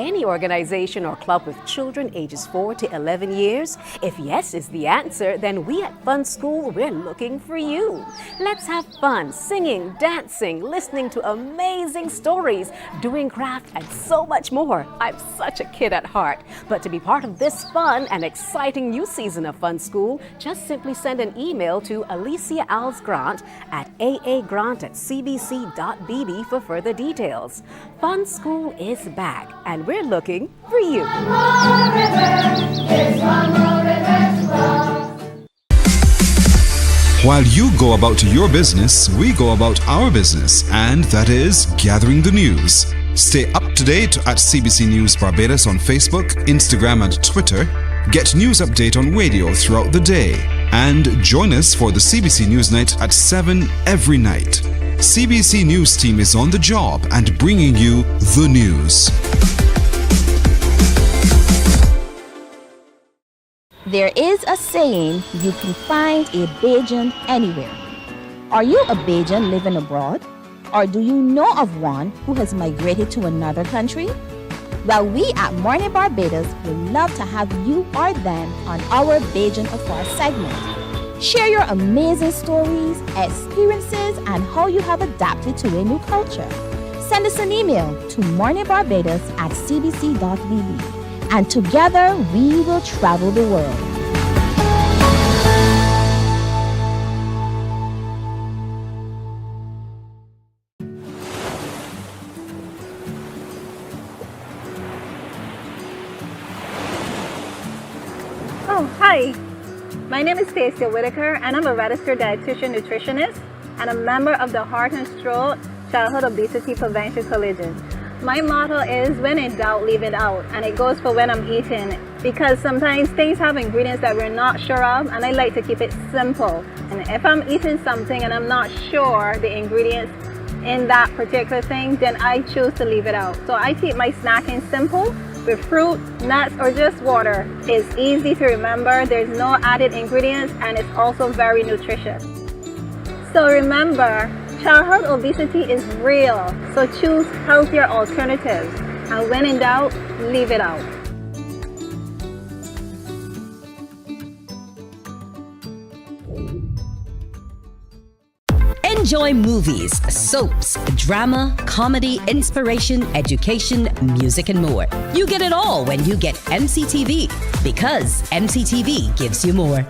any organization or club with children ages 4 to 11 years? If yes is the answer, then we at Fun School, we're looking for you. Let's have fun singing, dancing, listening to amazing stories, doing craft, and so much more. I'm such a kid at heart. But to be part of this fun and exciting new season of Fun School, just simply send an email to Alicia Alves Grant at aagrant@cbc.bb for further details. Fun School is back, and we're looking for you. While you go about your business, we go about our business, and that is gathering the news. Stay up to date at CBC News Barbados on Facebook, Instagram, and Twitter. Get news update on radio throughout the day. And join us for the CBC News Night at 7 every night. CBC News team is on the job and bringing you the news. There is a saying, you can find a Bajan anywhere. Are you a Bajan living abroad? Or do you know of one who has migrated to another country? Well, we at Mornin Barbados would love to have you or them on our Bajan Afar segment. Share your amazing stories, experiences, and how you have adapted to a new culture. Send us an email to morninbarbados@cbc.bb, and together we will travel the world. Oh, hi. My name is Stacia Whitaker, and I'm a registered dietitian nutritionist and a member of the Heart and Stroke Childhood Obesity Prevention Coalition. My motto is, when in doubt, leave it out, and it goes for when I'm eating, because sometimes things have ingredients that we're not sure of, and I like to keep it simple. And if I'm eating something and I'm not sure the ingredients in that particular thing, then I choose to leave it out. So I keep my snacking simple with fruit, nuts, or just water. It's easy to remember, there's no added ingredients, and it's also very nutritious. So remember, childhood obesity is real, so choose healthier alternatives. And when in doubt, leave it out. Enjoy movies, soaps, drama, comedy, inspiration, education, music, and more. You get it all when you get MCTV, because MCTV gives you more.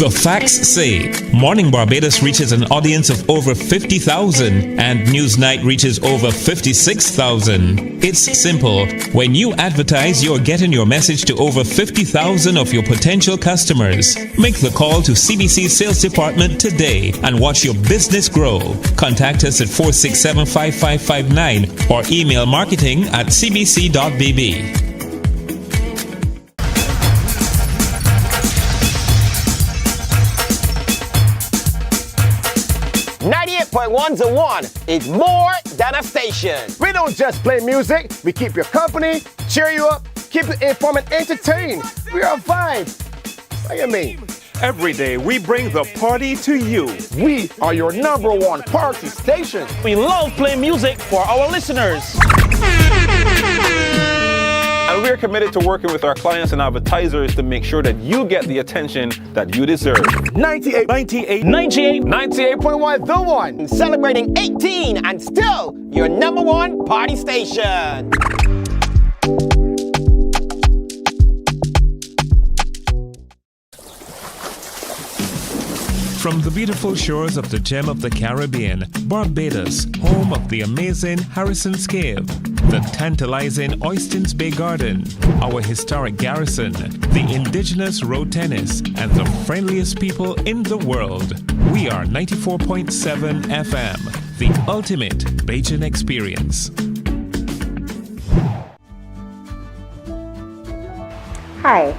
The facts say Morning Barbados reaches an audience of over 50,000 and Newsnight reaches over 56,000. It's simple. When you advertise, you're getting your message to over 50,000 of your potential customers. Make the call to CBC Sales Department today and watch your business grow. Contact us at 467-5559 or email marketing@cbc.bb. 98.1 to 1 is more than a station. We don't just play music, we keep you company, cheer you up, keep you informed and entertained. We are a vibe. What do you mean? Every day we bring the party to you. We are your #1 party station. We love playing music for our listeners. And we're committed to working with our clients and advertisers to make sure that you get the attention that you deserve. 98.1 The One. Celebrating 18 and still your #1 party station. From the beautiful shores of the gem of the Caribbean, Barbados, home of the amazing Harrison's Cave, the tantalizing Oystins Bay Garden, our historic garrison, the indigenous road tennis, and the friendliest people in the world. We are 94.7 FM, the ultimate Bajan experience. Hi,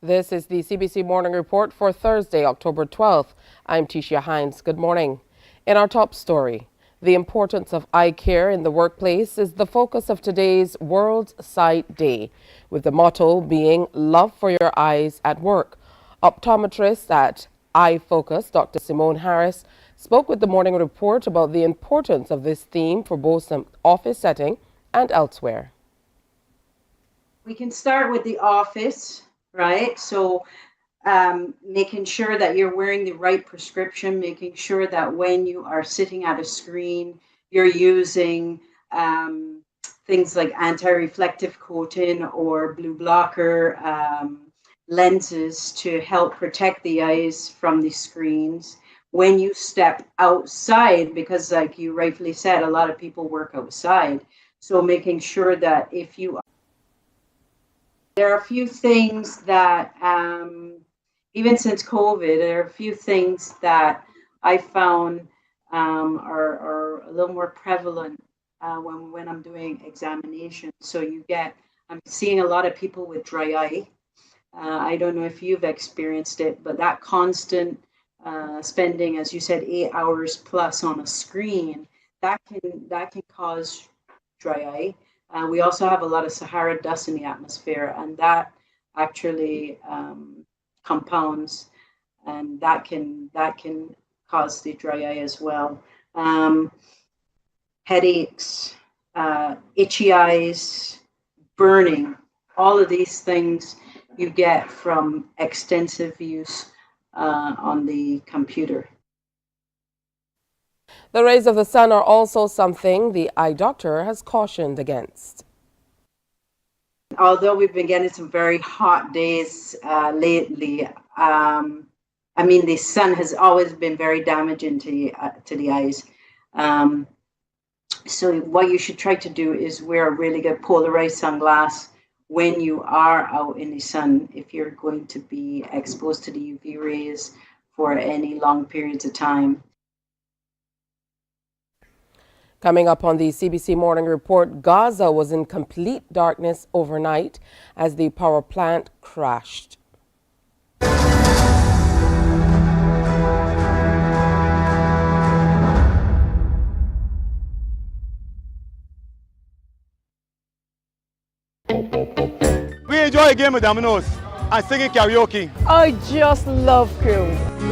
This is the CBC Morning Report for Thursday, October 12th. I'm Tisha Hines. Good morning. In our top story, the importance of eye care in the workplace is the focus of today's World Sight Day, with the motto being Love for Your Eyes at Work. Optometrist at Eye Focus, Dr. Simone Harris, spoke with the Morning Report about the importance of this theme for both an office setting and elsewhere. We can start with the office, right? So making sure that you're wearing the right prescription, making sure that when you are sitting at a screen, you're using things like anti-reflective coating or blue blocker lenses to help protect the eyes from the screens. When you step outside, because like you rightfully said, a lot of people work outside. So making sure that if you, there are a few things that, even since COVID, there are a few things that I found are a little more prevalent when I'm doing examinations. So I'm seeing a lot of people with dry eye. I don't know if you've experienced it, but that constant spending, as you said, 8 hours plus on a screen, that can cause dry eye. We also have a lot of Sahara dust in the atmosphere, and that actually compounds, and that can cause the dry eye as well. Headaches, itchy eyes, burning, all of these things you get from extensive use on the computer. The rays of the sun are also something the eye doctor has cautioned against. Although we've been getting some very hot days lately, I mean, the sun has always been very damaging to the eyes. So what you should try to do is wear a really good polarized sunglass when you are out in the sun, if you're going to be exposed to the UV rays for any long periods of time. Coming up on the CBC Morning Report, Gaza was in complete darkness overnight as the power plant crashed. We enjoy a game of dominoes and singing karaoke. I just love crew.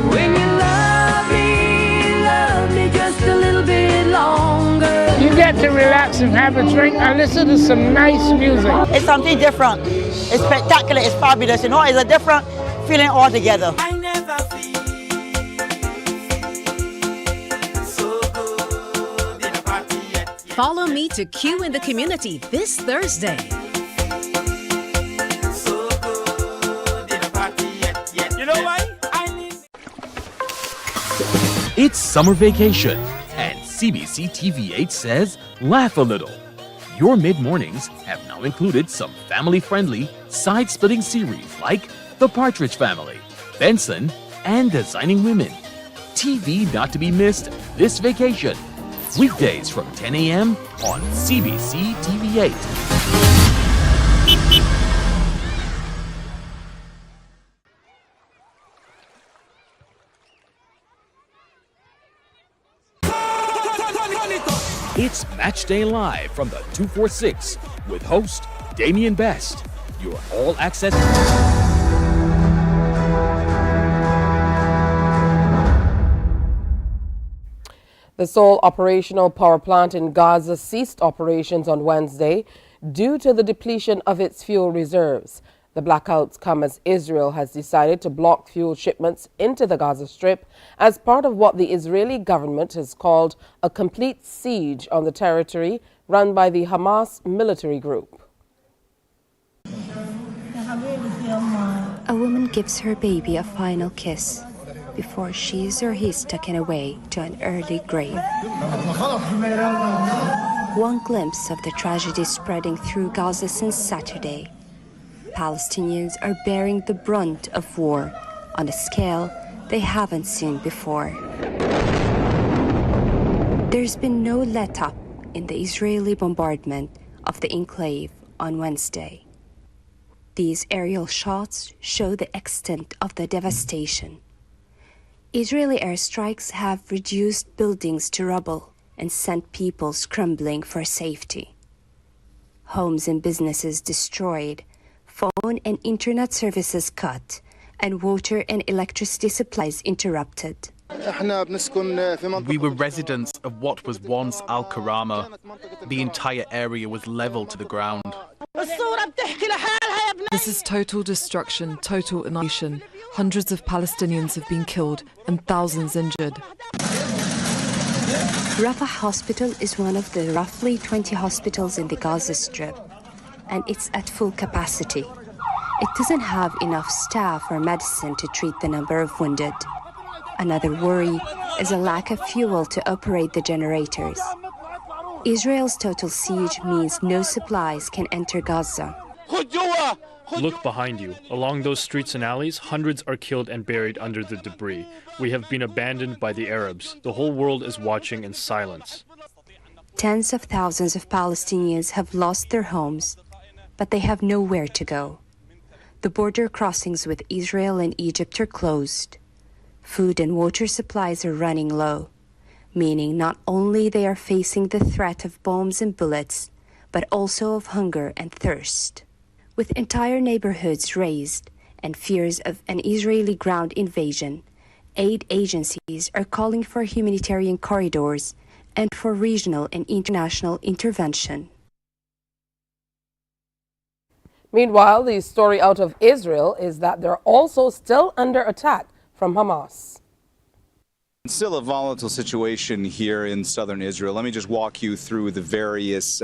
When you love me just a little bit longer. You get to relax and have a drink and listen to some nice music. It's something different. It's spectacular. It's fabulous. You know, it's a different feeling altogether. I never feel so good in a party yet. Follow me to Q in the Community this Thursday. It's summer vacation, and CBC TV8 says laugh a little. Your mid-mornings have now included some family-friendly, side-splitting series like The Partridge Family, Benson, and Designing Women. TV not to be missed this vacation. Weekdays from 10 a.m. on CBC TV8. It's Match Day Live from the 246 with host Damian Best. Your all-access. The sole operational power plant in Gaza ceased operations on Wednesday due to the depletion of its fuel reserves. The blackouts come as Israel has decided to block fuel shipments into the Gaza Strip as part of what the Israeli government has called a complete siege on the territory run by the Hamas military group. A woman gives her baby a final kiss before she or he is taken away to an early grave. One glimpse of the tragedy spreading through Gaza since Saturday. Palestinians are bearing the brunt of war on a scale they haven't seen before. There's been no let-up in the Israeli bombardment of the enclave on Wednesday. These aerial shots show the extent of the devastation. Israeli airstrikes have reduced buildings to rubble and sent people scrambling for safety. Homes and businesses destroyed, phone and internet services cut, and water and electricity supplies interrupted. We were residents of what was once Al Karama. The entire area was leveled to the ground. This is total destruction, total annihilation. Hundreds of Palestinians have been killed and thousands injured. Rafah Hospital is one of the roughly 20 hospitals in the Gaza Strip, and it's at full capacity. It doesn't have enough staff or medicine to treat the number of wounded. Another worry is a lack of fuel to operate the generators. Israel's total siege means no supplies can enter Gaza. Look behind you. Along those streets and alleys, hundreds are killed and buried under the debris. We have been abandoned by the Arabs. The whole world is watching in silence. Tens of thousands of Palestinians have lost their homes, but they have nowhere to go. The border crossings with Israel and Egypt are closed. Food and water supplies are running low, meaning not only they are facing the threat of bombs and bullets, but also of hunger and thirst. With entire neighborhoods razed and fears of an Israeli ground invasion, aid agencies are calling for humanitarian corridors and for regional and international intervention. Meanwhile, the story out of Israel is that they're also still under attack from Hamas. Still a volatile situation here in southern Israel. Let me just walk you through the various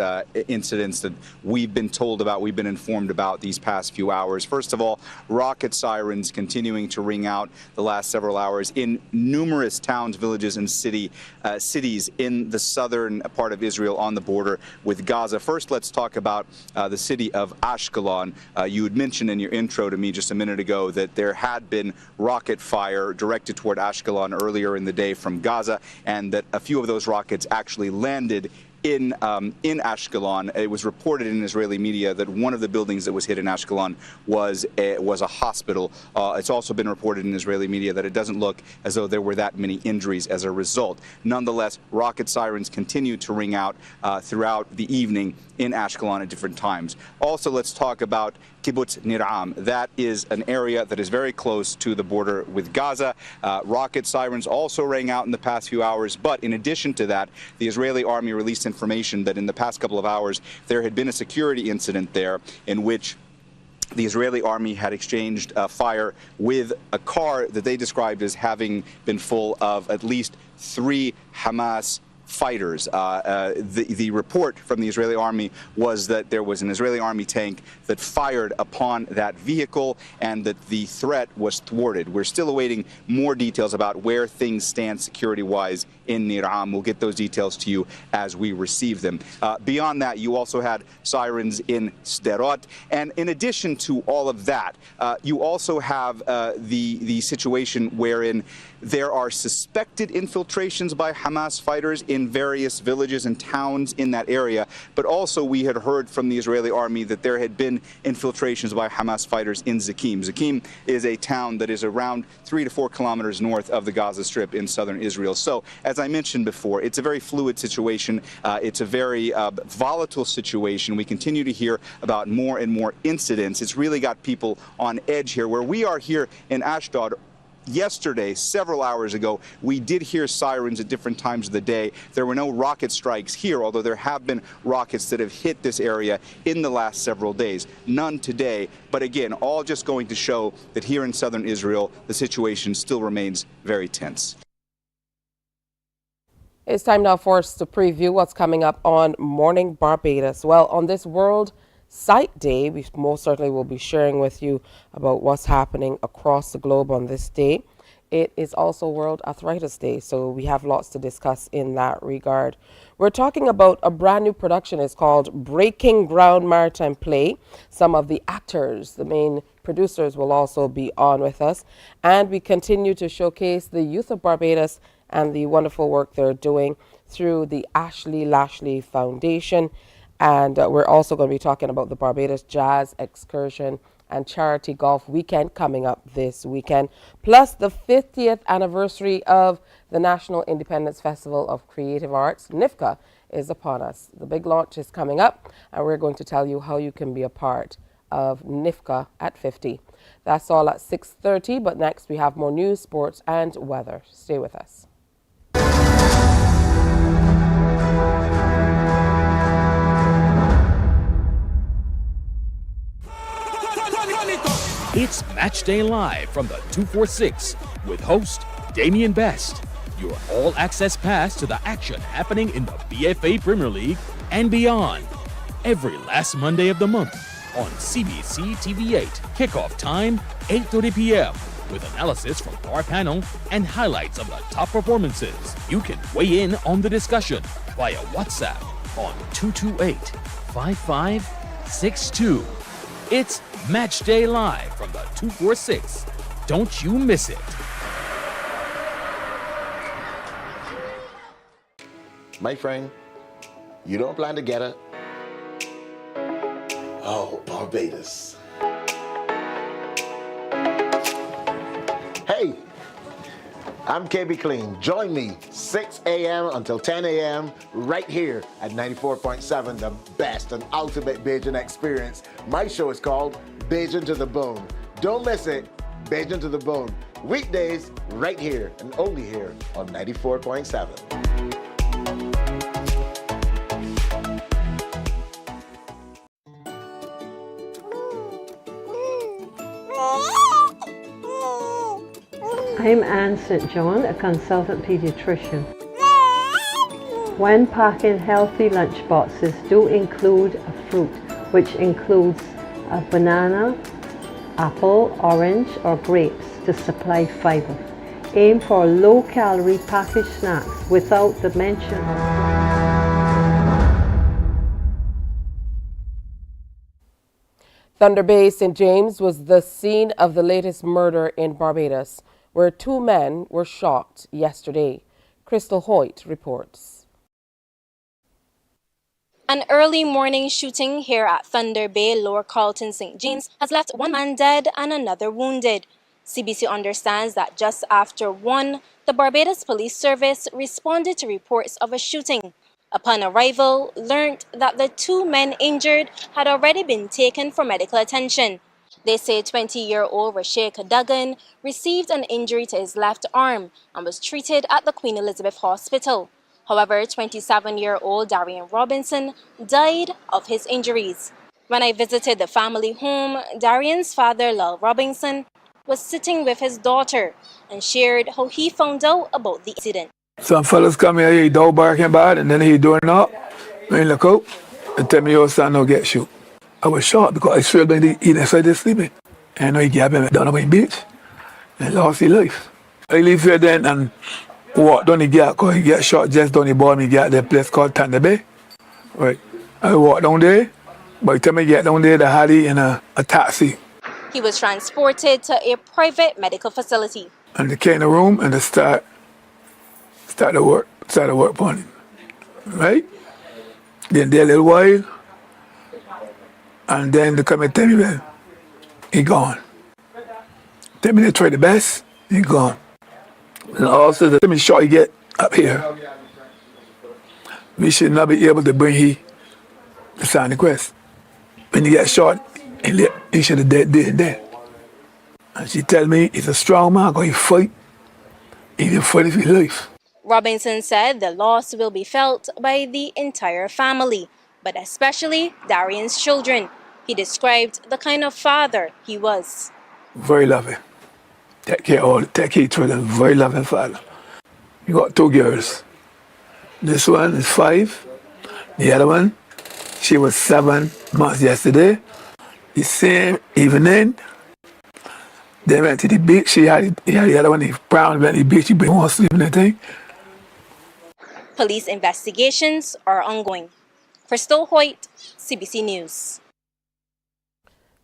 incidents that we've been told about, we've been informed about these past few hours. First of all, rocket sirens continuing to ring out the last several hours in numerous towns, villages, and cities in the southern part of Israel on the border with Gaza. First, let's talk about the city of Ashkelon. You had mentioned in your intro to me just a minute ago that there had been rocket fire directed toward Ashkelon earlier in the day from Gaza, and that a few of those rockets actually landed in Ashkelon. It was reported in Israeli media that one of the buildings that was hit in Ashkelon was a hospital. It's also been reported in Israeli media that it doesn't look as though there were that many injuries as a result. Nonetheless, rocket sirens continue to ring out throughout the evening in Ashkelon at different times. Also, let's talk about Kibbutz Niram. That is an area that is very close to the border with Gaza. Rocket sirens also rang out in the past few hours, but in addition to that, the Israeli army released information that in the past couple of hours there had been a security incident there in which the Israeli army had exchanged fire with a car that they described as having been full of at least 3 Hamas fighters. The report from the Israeli army was that there was an Israeli army tank that fired upon that vehicle and that the threat was thwarted. We're still awaiting more details about where things stand security-wise in Niram. We'll get those details to you as we receive them. Beyond that, you also had sirens in Sderot. And in addition to all of that, you also have the situation wherein there are suspected infiltrations by Hamas fighters in various villages and towns in that area. But also we had heard from the Israeli army that there had been infiltrations by Hamas fighters in Zakim. Zakim is a town that is around 3 to 4 kilometers north of the Gaza Strip in southern Israel. So, as I mentioned before, it's a very fluid situation. It's a very volatile situation. We continue to hear about more and more incidents. It's really got people on edge here. Where we are here in Ashdod, yesterday, several hours ago, we did hear sirens at different times of the day. There were no rocket strikes here, although there have been rockets that have hit this area in the last several days. None today, but again, all just going to show that here in southern Israel, the situation still remains very tense. It's time now for us to preview what's coming up on Morning Barbados. Well, on this World Sight Day, we most certainly will be sharing with you about what's happening across the globe on this day. It is also World Arthritis Day, so we have lots to discuss in that regard. We're talking about a brand new production. It's called Breaking Ground Maritime Play. Some of the actors, the main producers, will also be on with us. And we continue to showcase the youth of Barbados and the wonderful work they're doing through the Ashley Lashley Foundation. And we're also going to be talking about the Barbados Jazz Excursion and charity golf weekend coming up this weekend, plus the 50th anniversary of the National Independence Festival of Creative Arts, NIFCA, is upon us. The big launch is coming up, and we're going to tell you how you can be a part of NIFCA at 50. That's all at 6:30, but next we have more news, sports, and weather. Stay with us. It's Match Day Live from the 246 with host Damian Best. Your all-access pass to the action happening in the BFA Premier League and beyond. Every last Monday of the month on CBC TV8. Kickoff time, 8:30 p.m. with analysis from our panel and highlights of the top performances. You can weigh in on the discussion via WhatsApp on 228-5562. It's Match Day Live from the 246. Don't you miss it. My friend, you don't plan to get it? Oh, Barbados. Hey, I'm KB Clean. Join me 6 a.m. until 10 a.m. right here at 94.7, the best and ultimate Bajan experience. My show is called Bajan to the Bone. Don't miss it, Bajan to the Bone. Weekdays right here and only here on 94.7. I'm Anne St. John, a consultant pediatrician. When packing healthy lunch boxes, do include a fruit, which includes a banana, apple, orange, or grapes to supply fiber. Aim for low-calorie packaged snacks without the mention of. Thunder Bay, St. James was the scene of the latest murder in Barbados, where 2 men were shot yesterday. Crystal Hoyt reports. An early morning shooting here at Thunder Bay, Lower Carlton, St. James has left 1 man dead and another wounded. CBC understands that just after 1, the Barbados Police Service responded to reports of a shooting. Upon arrival, learned that the 2 men injured had already been taken for medical attention. They say 20-year-old Rashid Duggan received an injury to his left arm and was treated at the Queen Elizabeth Hospital. However, 27-year-old Darian Robinson died of his injuries. When I visited the family home, Darian's father, Lal Robinson, was sitting with his daughter and shared how he found out about the incident. Some fellas come here, he dog barking bad, and then he doing up. When look out, and tell me your son no get shoot. I was shocked because I swear when he eat inside there sleeping. And he got him down on the beach and lost his life. I leave here then and walked down the gate because he got shot just down the bottom. He got that place called Thunder Bay. Right. I walked down there. By the time I get down there, they had it in a taxi. He was transported to a private medical facility. And they came in the room and they start to work on him. Right? Then there a little while. And then they come and tell me, well, he gone. Tell me they try the best, he gone. And also, tell me shot he get up here. We should not be able to bring he to sign the quest. When he get shot, he should have dead there. And she tell me he's a strong man, because he fight. He can fight for his life. Robinson said the loss will be felt by the entire family, but especially Darian's children. He described the kind of father he was. Very loving. Take care of children, very loving father. You got 2 girls. This one is 5. The other one, she was 7 months yesterday. The same evening, they went to the beach. He had the other one, the brown, went to the beach, he been home sleeping and thing. Police investigations are ongoing. Crystal Hoyt, CBC News.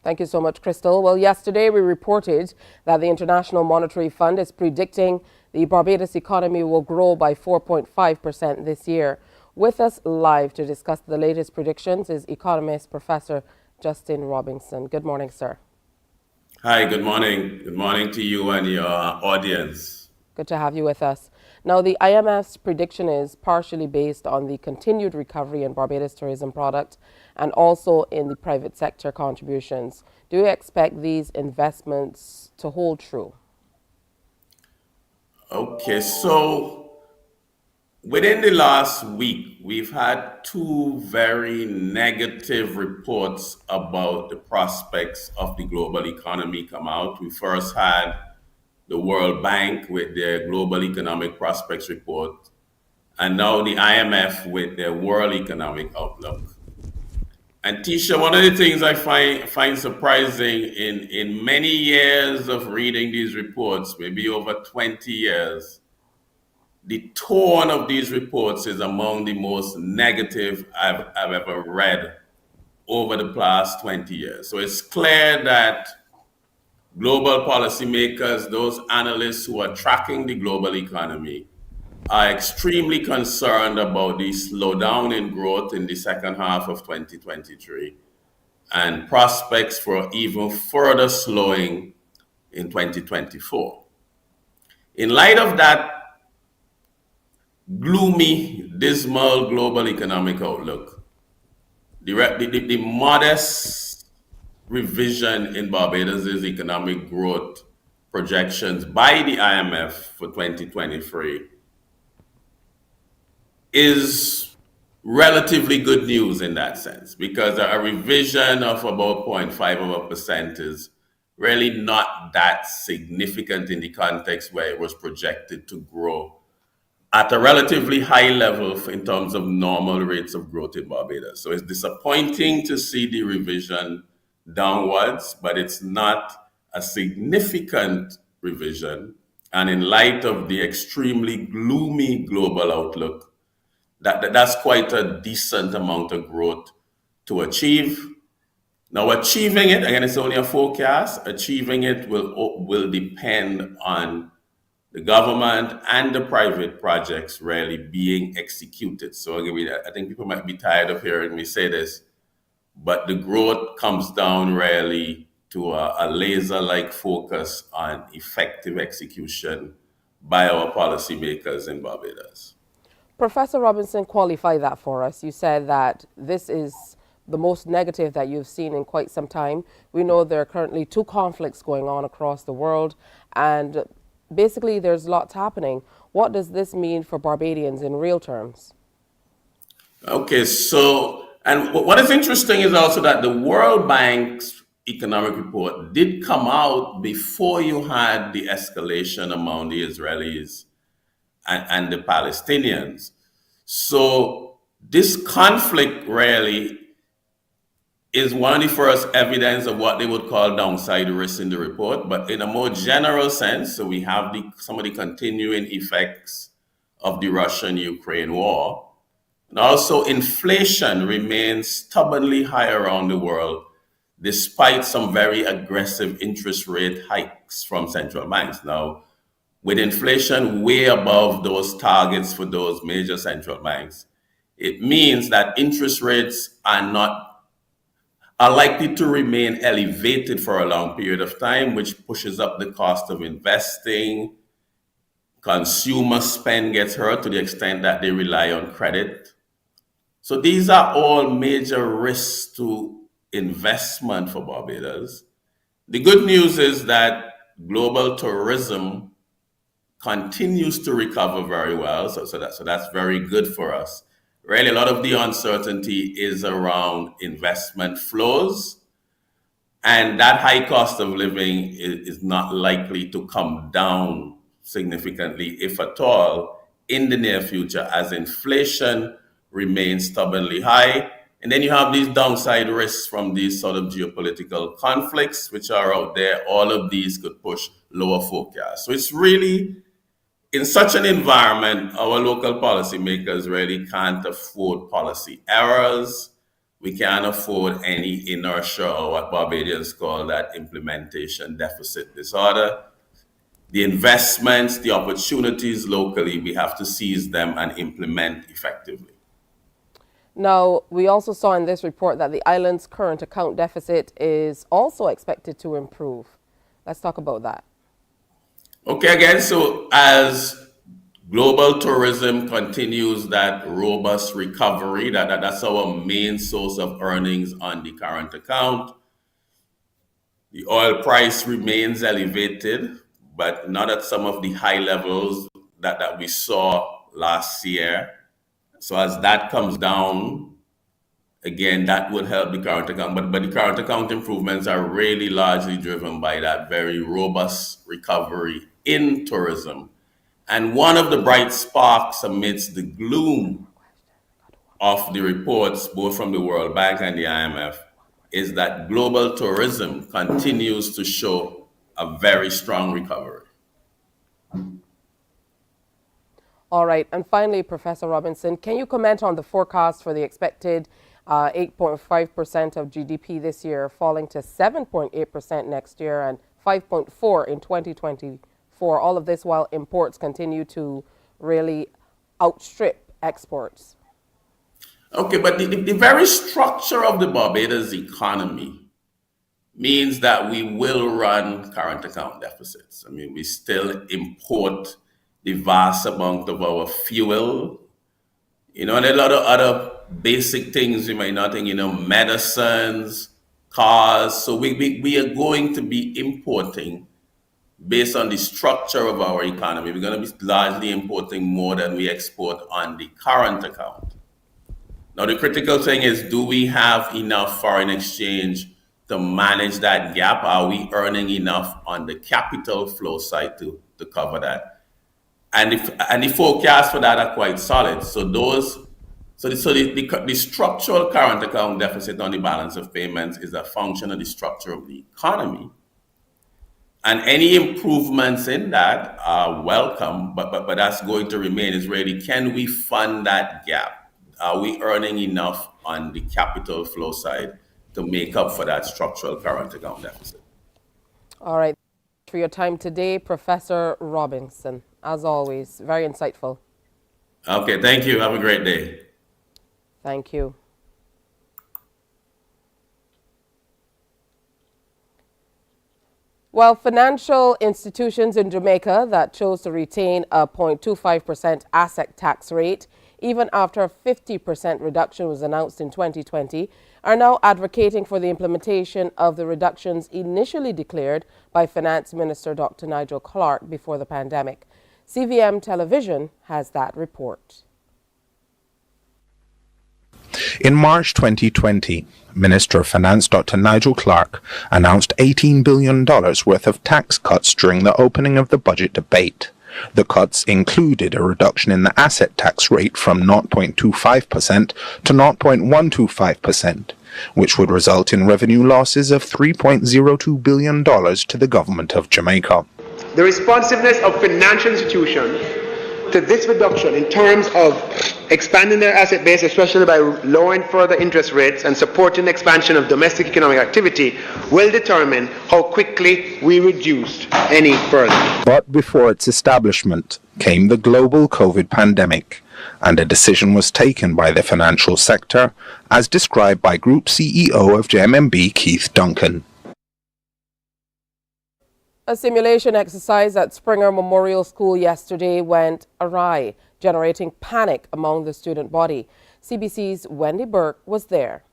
Thank you so much, Crystal. Well, yesterday we reported that the International Monetary Fund is predicting the Barbados economy will grow by 4.5% this year. With us live to discuss the latest predictions is economist Professor Justin Robinson. Good morning, sir. Hi, good morning. Good morning to you and your audience. Good to have you with us. Now, the IMF's prediction is partially based on the continued recovery in Barbados tourism product and also in the private sector contributions. Do you expect these investments to hold true? Okay, so within the last week, we've had two very negative reports about the prospects of the global economy come out. We first had the World Bank with their Global Economic Prospects Report, and now the IMF with their World Economic Outlook. And Tisha, one of the things I find surprising in many years of reading these reports, maybe over 20 years, the tone of these reports is among the most negative I've ever read over the past 20 years. So it's clear that global policymakers, those analysts who are tracking the global economy, are extremely concerned about the slowdown in growth in the second half of 2023 and prospects for even further slowing in 2024. In light of that gloomy, dismal global economic outlook, the modest revision in Barbados' economic growth projections by the IMF for 2023 is relatively good news in that sense, because a revision of about 0.5% is really not that significant in the context where it was projected to grow at a relatively high level in terms of normal rates of growth in Barbados. So it's disappointing to see the revision downwards, but it's not a significant revision. And in light of the extremely gloomy global outlook, that's quite a decent amount of growth to achieve. Now, achieving it, again, it's only a forecast. Achieving it will depend on the government and the private projects really being executed. So again, I think people might be tired of hearing me say this, but the growth comes down really to a laser-like focus on effective execution by our policymakers in Barbados. Professor Robinson, qualify that for us. You said that this is the most negative that you've seen in quite some time. We know there are currently two conflicts going on across the world, and basically there's lots happening. What does this mean for Barbadians in real terms? Okay, so, and what is interesting is also that the World Bank's economic report did come out before you had the escalation among the Israelis and the Palestinians. So this conflict really is one of the first evidence of what they would call downside risks in the report. But in a more general sense, so we have some of the continuing effects of the Russian-Ukraine war. And also inflation remains stubbornly high around the world, despite some very aggressive interest rate hikes from central banks. Now, with inflation way above those targets for those major central banks, it means that interest rates are likely to remain elevated for a long period of time, which pushes up the cost of investing. Consumer spend gets hurt to the extent that they rely on credit. So these are all major risks to investment for Barbados. The good news is that global tourism continues to recover very well. So that's very good for us. Really, a lot of the uncertainty is around investment flows. And that high cost of living is not likely to come down significantly, if at all, in the near future, as inflation remains stubbornly high. And then you have these downside risks from these sort of geopolitical conflicts, which are out there. All of these could push lower forecasts. So it's really, in such an environment, our local policymakers really can't afford policy errors. We can't afford any inertia, or what Barbadians call that implementation deficit disorder. The investments, the opportunities locally, we have to seize them and implement effectively. Now, we also saw in this report that the island's current account deficit is also expected to improve. Let's talk about that. Okay, again, so as global tourism continues that robust recovery, that's our main source of earnings on the current account. The oil price remains elevated, but not at some of the high levels that we saw last year. So as that comes down, again, that would help the current account. But the current account improvements are really largely driven by that very robust recovery in tourism. And one of the bright sparks amidst the gloom of the reports, both from the World Bank and the IMF, is that global tourism continues to show a very strong recovery. All right. And finally, Professor Robinson, can you comment on the forecast for the expected 8.5% of GDP this year, falling to 7.8% next year and 5.4% in 2024? All of this while imports continue to really outstrip exports. Okay, but the very structure of the Barbados economy means that we will run current account deficits. I mean, we still import the vast amount of our fuel, and a lot of other basic things you might not think, medicines, cars. So we are going to be importing based on the structure of our economy. We're going to be largely importing more than we export on the current account. Now, the critical thing is, do we have enough foreign exchange to manage that gap? Are we earning enough on the capital flow side to cover that? And the forecasts for that are quite solid. So the structural current account deficit on the balance of payments is a function of the structure of the economy. And any improvements in that are welcome, but that's going to remain is really, can we fund that gap? Are we earning enough on the capital flow side to make up for that structural current account deficit? All right. For your time today, Professor Robinson, as always, very insightful. Okay, thank you. Have a great day. Thank you. Well, financial institutions in Jamaica that chose to retain a 0.25% asset tax rate, even after a 50% reduction was announced in 2020, are now advocating for the implementation of the reductions initially declared by Finance Minister Dr. Nigel Clark before the pandemic. CVM Television has that report. In March 2020, Minister of Finance Dr. Nigel Clark announced $18 billion worth of tax cuts during the opening of the budget debate. The cuts included a reduction in the asset tax rate from 0.25% to 0.125%, which would result in revenue losses of $3.02 billion to the government of Jamaica. The responsiveness of financial institutions to this reduction in terms of expanding their asset base, especially by lowering further interest rates and supporting the expansion of domestic economic activity, will determine how quickly we reduce any further. But before its establishment came the global COVID pandemic, and a decision was taken by the financial sector, as described by Group CEO of JMMB, Keith Duncan. A simulation exercise at Springer Memorial School yesterday went awry, generating panic among the student body. CBC's Wendy Burke was there.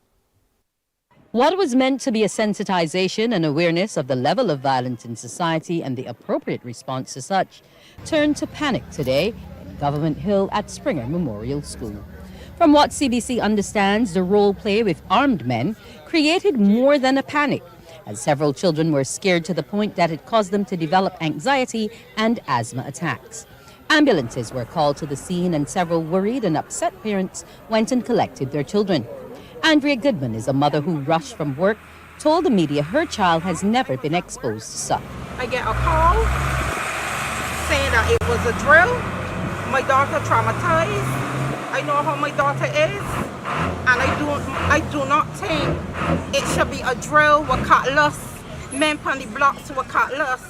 What was meant to be a sensitization and awareness of the level of violence in society and the appropriate response to such turned to panic today in Government Hill at Springer Memorial School. From what CBC understands, the role play with armed men created more than a panic, as several children were scared to the point that it caused them to develop anxiety and asthma attacks. Ambulances were called to the scene and several worried and upset parents went and collected their children. Andrea Goodman is a mother who rushed from work, told the media her child has never been exposed to such. I get a call saying that it was a drill. My daughter traumatized. I know how my daughter is, and I do not think it should be a drill with cutlass, men on the blocks with cutlass,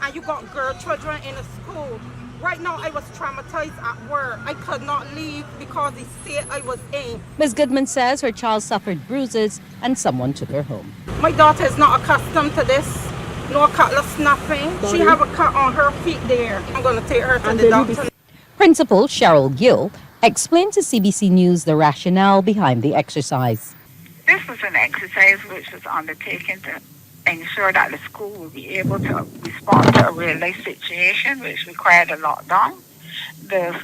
and you got girl children in the school. Right now I was traumatized at work. I could not leave because the state I was in. Ms. Goodman says her child suffered bruises and someone took her home. My daughter is not accustomed to this. No cutlass snapping. She have a cut on her feet there. I'm going to take her to the doctor. Principal Cheryl Gill explained to CBC News the rationale behind the exercise. This was an exercise which was undertaken to ensure that the school will be able to respond to a real-life situation which required a lockdown. The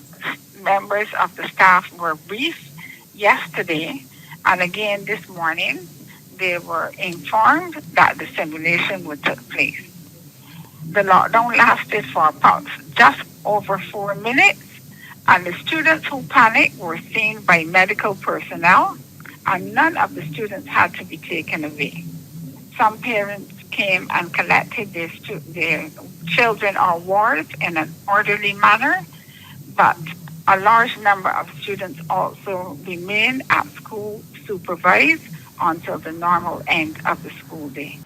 members of the staff were briefed yesterday, and again this morning they were informed that the simulation would take place. The lockdown lasted for about just over 4 minutes, and the students who panicked were seen by medical personnel, and none of the students had to be taken away. Some parents came and collected their children or wards in an orderly manner, but a large number of students also remain at school supervised until the normal end of the school day.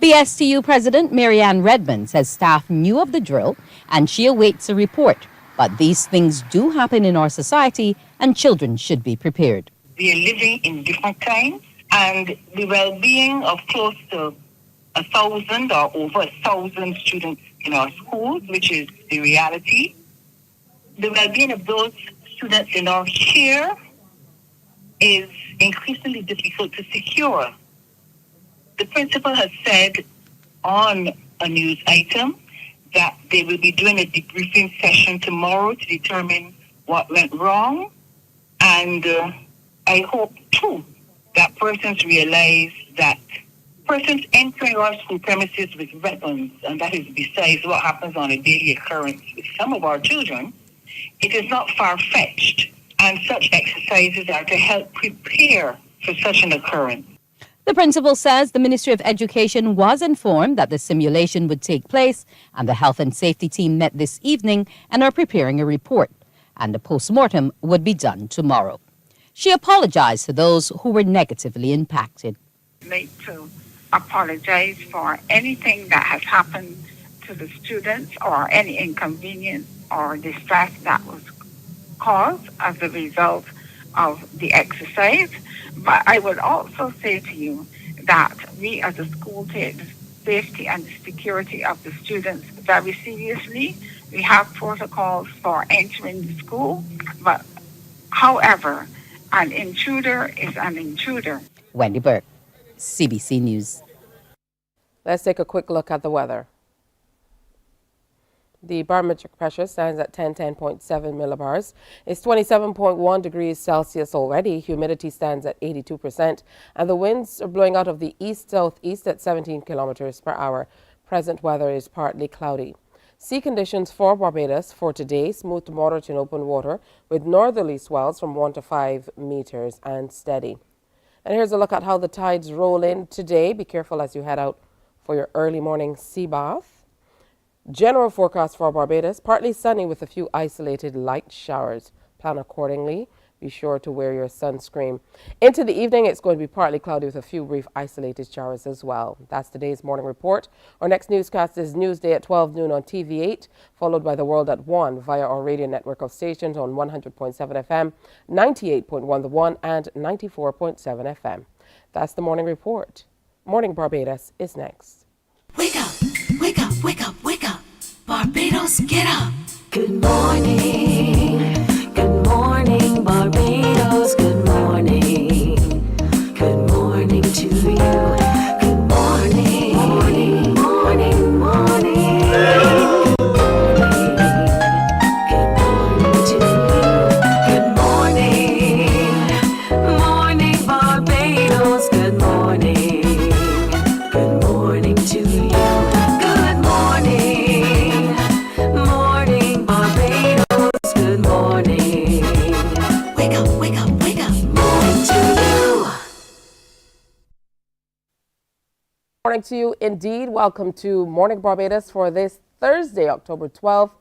BSTU President Marianne Redmond says staff knew of the drill and she awaits a report. But these things do happen in our society and children should be prepared. We are living in different times, and the well-being of close to 1,000 or over 1,000 students in our schools, which is the reality. The well-being of those students in our care is increasingly difficult to secure. The principal has said on a news item that they will be doing a debriefing session tomorrow to determine what went wrong. And I hope, too, that persons realize that persons entering our school premises with weapons, and that is besides what happens on a daily occurrence with some of our children, it is not far-fetched. And such exercises are to help prepare for such an occurrence. The principal says the Ministry of Education was informed that the simulation would take place, and the health and safety team met this evening and are preparing a report, and a post-mortem would be done tomorrow. She apologized to those who were negatively impacted. I'd like to apologize for anything that has happened to the students or any inconvenience or distress that was caused as a result of the exercise. But I would also say to you that we as a school take the safety and the security of the students very seriously. We have protocols for entering the school, but however, an intruder is an intruder. Wendy Burke, CBC News. Let's take a quick look at the weather. The barometric pressure stands at 10.7 millibars. It's 27.1 degrees Celsius already. Humidity stands at 82%. And the winds are blowing out of the east-southeast at 17 kilometers per hour. Present weather is partly cloudy. Sea conditions for Barbados for today: smooth to moderate in open water with northerly swells from 1 to 5 meters and steady. And here's a look at how the tides roll in today. Be careful as you head out for your early morning sea bath. General forecast for Barbados: partly sunny with a few isolated light showers. Plan accordingly. Be sure to wear your sunscreen. Into the evening, it's going to be partly cloudy with a few brief isolated showers as well. That's today's morning report. Our next newscast is Newsday at 12 noon on TV8, followed by The World at 1 via our radio network of stations on 100.7 FM, 98.1 The One, and 94.7 FM. That's the morning report. Morning Barbados is next. Wake up, wake up, wake up, wake up. Barbados, get up. Good morning. Good morning, Barbados. Good morning. Good morning to you. Good morning. Morning, morning, morning. Good morning to you. Good morning. Morning, Barbados. Good morning. Good morning to you. Good morning. Morning, Barbados. Good morning. Wake up, wake up, wake up. Morning to you. Morning to you indeed. Welcome to Morning Barbados for this Thursday, October 12th.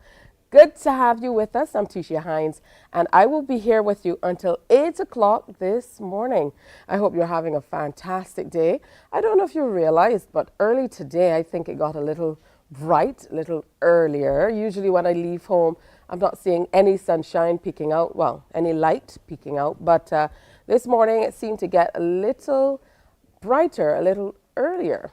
Good to have you with us. I'm Tisha Hines, and I will be here with you until 8 o'clock this morning. I hope you're having a fantastic day. I don't know if you realized, but early today, I think it got a little bright, a little earlier. Usually when I leave home, I'm not seeing any sunshine peeking out, well, any light peeking out, but this morning it seemed to get a little brighter, a little earlier.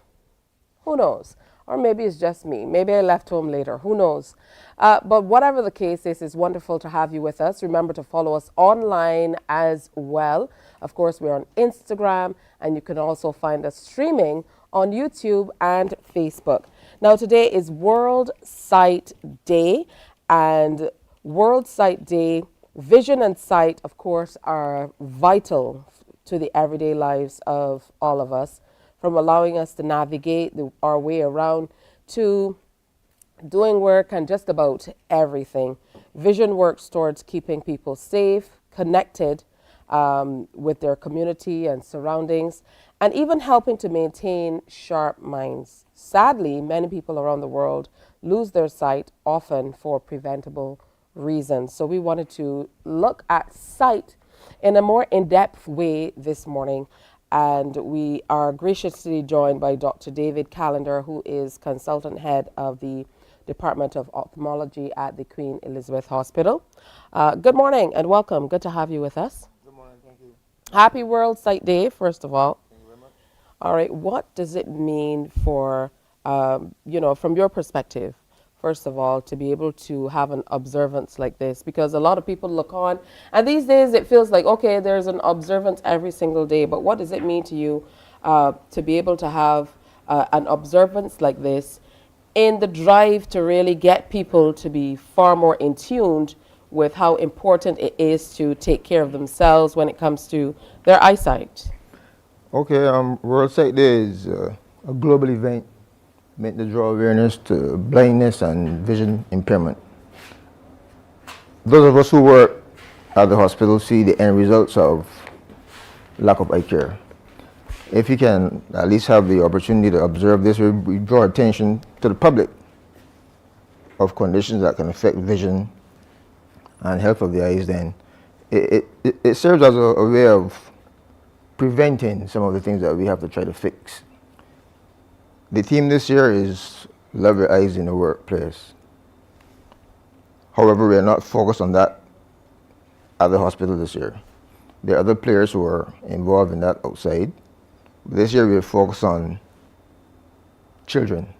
Who knows? Or maybe it's just me. Maybe I left home later. Who knows? But whatever the case is, it's wonderful to have you with us. Remember to follow us online as well. Of course, we're on Instagram, and you can also find us streaming on YouTube and Facebook. Now, today is World Sight Day, and World Sight Day, vision and sight, of course, are vital to the everyday lives of all of us, from allowing us to navigate our way around to doing work and just about everything. Vision works towards keeping people safe, connected with their community and surroundings, and even helping to maintain sharp minds. Sadly, many people around the world lose their sight, often for preventable reasons. So we wanted to look at sight in a more in-depth way this morning. And we are graciously joined by Dr. David Callender, who is consultant head of the Department of Ophthalmology at the Queen Elizabeth Hospital. Good morning and welcome. Good to have you with us. Good morning, thank you. Happy World Sight Day, first of all. Thank you very much. All right, what does it mean for, from your perspective, first of all, to be able to have an observance like this? Because a lot of people look on, and these days it feels like, okay, there's an observance every single day, but what does it mean to you to be able to have an observance like this in the drive to really get people to be far more in tune with how important it is to take care of themselves when it comes to their eyesight? Okay, World Sight Day is a global event meant to draw awareness to blindness and vision impairment. Those of us who work at the hospital see the end results of lack of eye care. If you can at least have the opportunity to observe this, we draw attention to the public of conditions that can affect vision and health of the eyes, then it serves as a way of preventing some of the things that we have to try to fix. The theme this year is Love Your Eyes in the Workplace. However, we are not focused on that at the hospital this year. There are other players who are involved in that outside. This year we are focused on children.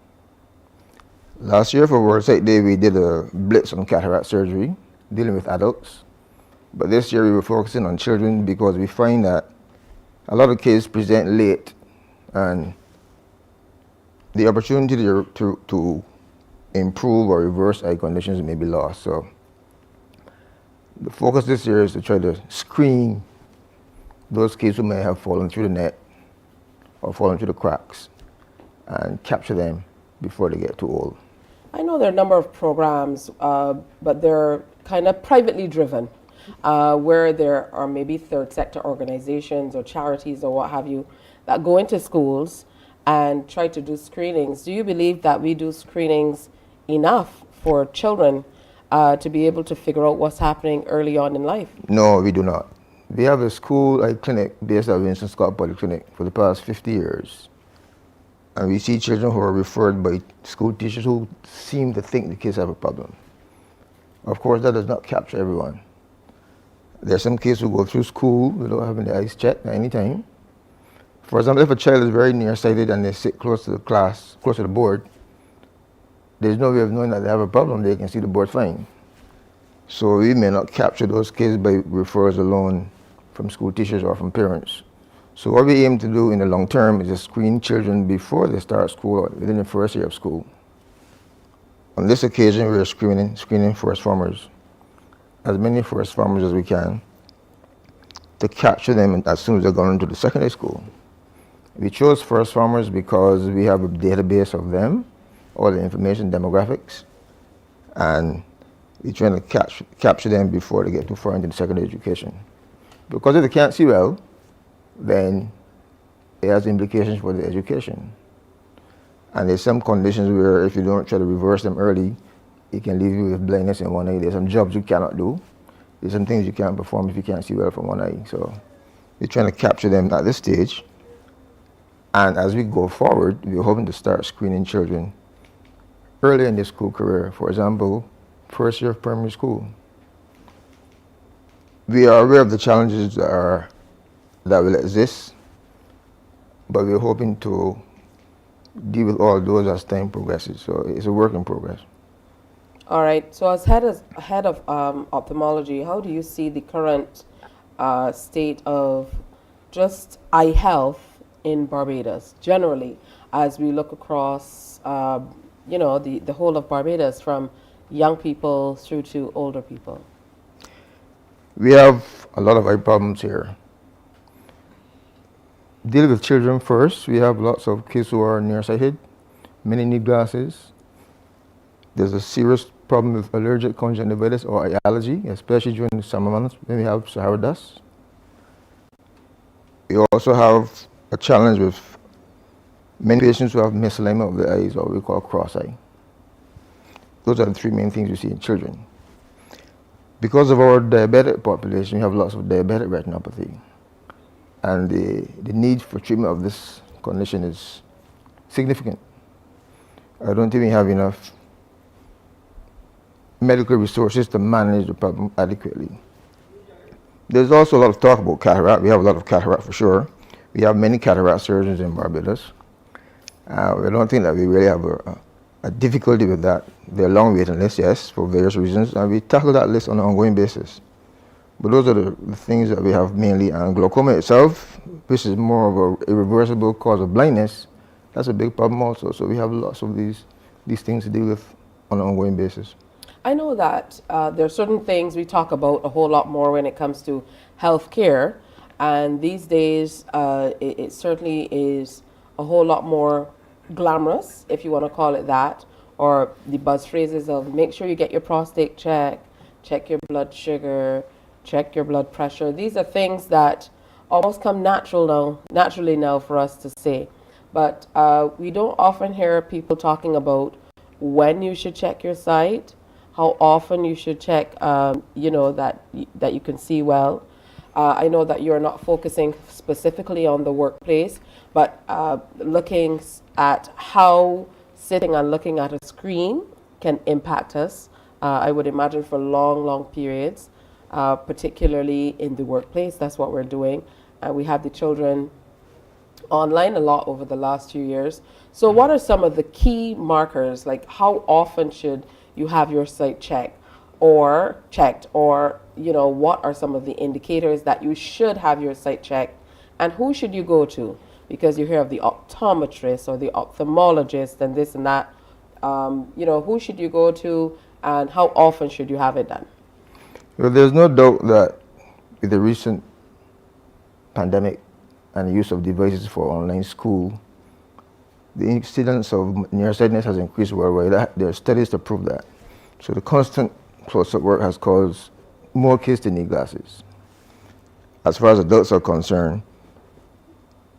Last year for World Sight Day we did a blitz on cataract surgery, dealing with adults. But this year we were focusing on children because we find that a lot of kids present late, and the opportunity to improve or reverse eye conditions may be lost. So the focus this year is to try to screen those kids who may have fallen through the net or fallen through the cracks and capture them before they get too old. I know there are a number of programs, but they're kind of privately driven, where there are maybe third sector organizations or charities or what have you that go into schools and try to do screenings. Do you believe that we do screenings enough for children to be able to figure out what's happening early on in life? No, we do not. We have a school eye clinic based at Winston Scott Polyclinic for the past 50 years. And we see children who are referred by school teachers who seem to think the kids have a problem. Of course, that does not capture everyone. There are some kids who go through school without having their eyes checked at any time. For example, if a child is very nearsighted and they sit close to the class, close to the board, there's no way of knowing that they have a problem. They can see the board fine. So we may not capture those kids by referrals alone from school teachers or from parents. So what we aim to do in the long term is to screen children before they start school or within the first year of school. On this occasion, we are screening first formers, as many first formers as we can, to capture them as soon as they're going into the secondary school. We chose first formers because we have a database of them, all the information, demographics, and we're trying to capture them before they get too far into the secondary education. Because if they can't see well, then it has implications for the education. And there's some conditions where if you don't try to reverse them early, it can leave you with blindness in one eye. There's some jobs you cannot do. There's some things you can't perform if you can't see well from one eye. So we're trying to capture them at this stage. And as we go forward, we're hoping to start screening children early in their school career. For example, first year of primary school. We are aware of the challenges that will exist, but we're hoping to deal with all those as time progresses. So it's a work in progress. All right. So as head of ophthalmology, how do you see the current state of just eye health in Barbados generally, as we look across, the whole of Barbados, from young people through to older people? We have a lot of eye problems here. Deal with children first. We have lots of kids who are nearsighted. Many need glasses. There's a serious problem with allergic conjunctivitis or eye allergy, especially during the summer months when we have Sahara dust. We also have a challenge with many patients who have misalignment of the eyes, or what we call cross-eye. Those are the three main things we see in children. Because of our diabetic population, we have lots of diabetic retinopathy. And the need for treatment of this condition is significant. I don't think we have enough medical resources to manage the problem adequately. There's also a lot of talk about cataract. We have a lot of cataract for sure. We have many cataract surgeons in Barbados. We don't think that we really have a difficulty with that. There are long waiting lists, yes, for various reasons, and we tackle that list on an ongoing basis. But those are the things that we have mainly. And glaucoma itself, which is more of a irreversible cause of blindness, that's a big problem also. So we have lots of these things to deal with on an ongoing basis. I know that there are certain things we talk about a whole lot more when it comes to healthcare, and these days it certainly is a whole lot more glamorous, if you want to call it that, or the buzz phrases of make sure you get your prostate checked, check your blood sugar, check your blood pressure. These are things that almost come naturally now for us to say, but we don't often hear people talking about when you should check your sight, how often you should check, that you can see well. I know that you're not focusing specifically on the workplace, but looking at how sitting and looking at a screen can impact us, I would imagine for long periods, particularly in the workplace. That's what we're doing. We have the children online a lot over the last few years. So what are some of the key markers, like how often should you have your sight checked, or what are some of the indicators that you should have your sight checked, and who should you go to? Because you hear of the optometrist or the ophthalmologist and this and that. Who should you go to, and how often should you have it done? Well, there's no doubt that with the recent pandemic and the use of devices for online school, the incidence of nearsightedness has increased worldwide. There are studies to prove that. So the constant close-up work has caused more kids to need glasses. As far as adults are concerned,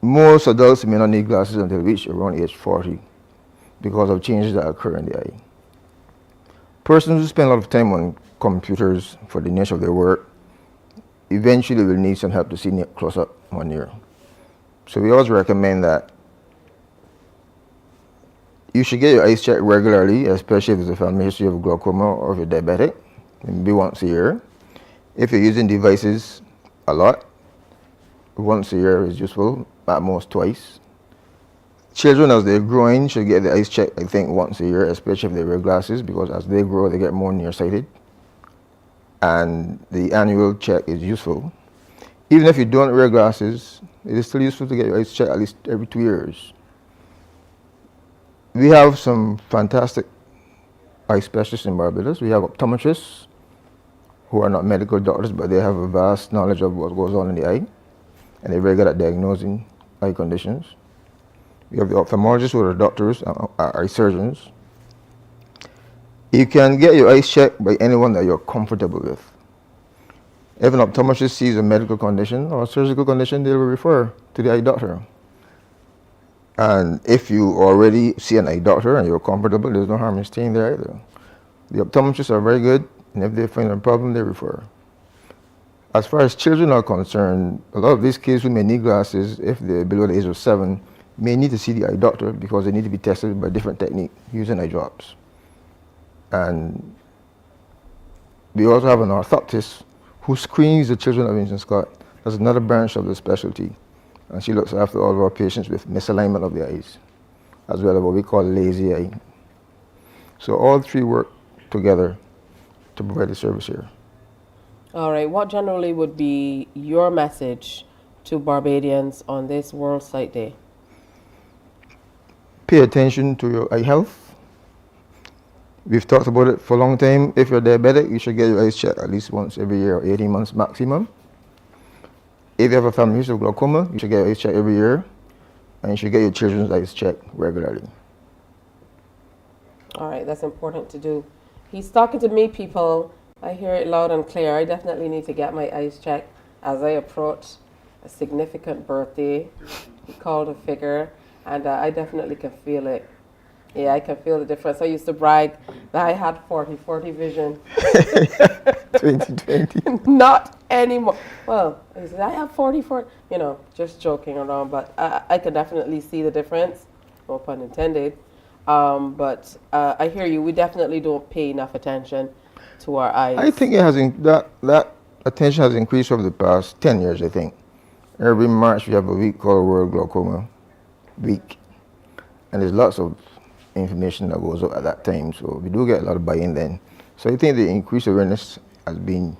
most adults may not need glasses until they reach around age 40 because of changes that occur in the eye. Persons who spend a lot of time on computers for the nature of their work eventually will need some help to see close-up or near. So we always recommend that you should get your eyes checked regularly, especially if there's a family history of glaucoma or if you're diabetic, maybe once a year. If you're using devices a lot, once a year is useful, at most twice. Children, as they're growing, should get their eyes checked, I think, once a year, especially if they wear glasses, because as they grow, they get more nearsighted. And the annual check is useful. Even if you don't wear glasses, it is still useful to get your eyes checked at least every 2 years. We have some fantastic eye specialists in Barbados. We have optometrists who are not medical doctors, but they have a vast knowledge of what goes on in the eye, and they're very good at diagnosing eye conditions. We have the ophthalmologists who are doctors, eye surgeons. You can get your eyes checked by anyone that you're comfortable with. If an optometrist sees a medical condition or a surgical condition, they will refer to the eye doctor. And if you already see an eye doctor and you're comfortable, there's no harm in staying there either. The optometrists are very good, and if they find a problem, they refer. As far as children are concerned, a lot of these kids who may need glasses, if they're below the age of 7, may need to see the eye doctor because they need to be tested by different technique using eye drops. And we also have an orthoptist who screens the children of Vincent Scott. That's another branch of the specialty. And she looks after all of our patients with misalignment of the eyes. as well as what we call lazy eye. So all three work together to provide the service here. All right, what generally would be your message to Barbadians on this World Sight Day? Pay attention to your eye health. We've talked about it for a long time. If you're diabetic, you should get your eyes checked at least once every year, 18 months maximum. If you have a family history of glaucoma, you should get your eyes checked every year, and you should get your children's eyes checked regularly. All right, that's important to do. He's talking to me, people. I hear it loud and clear. I definitely need to get my eyes checked as I approach a significant birthday. He called a figure, and I definitely can feel it. Yeah, I can feel the difference. I used to brag that I had 40-40 vision. 2020. Not anymore. Well, I have 40-40, you know, just joking around, but I can definitely see the difference. No pun intended. But I hear you. We definitely don't pay enough attention to our eyes. I think it has that attention has increased over the past 10 years, I think. Every March we have a week called World Glaucoma Week. And there's lots of information that goes up at that time. So we do get a lot of buy-in then. So I think the increased awareness has been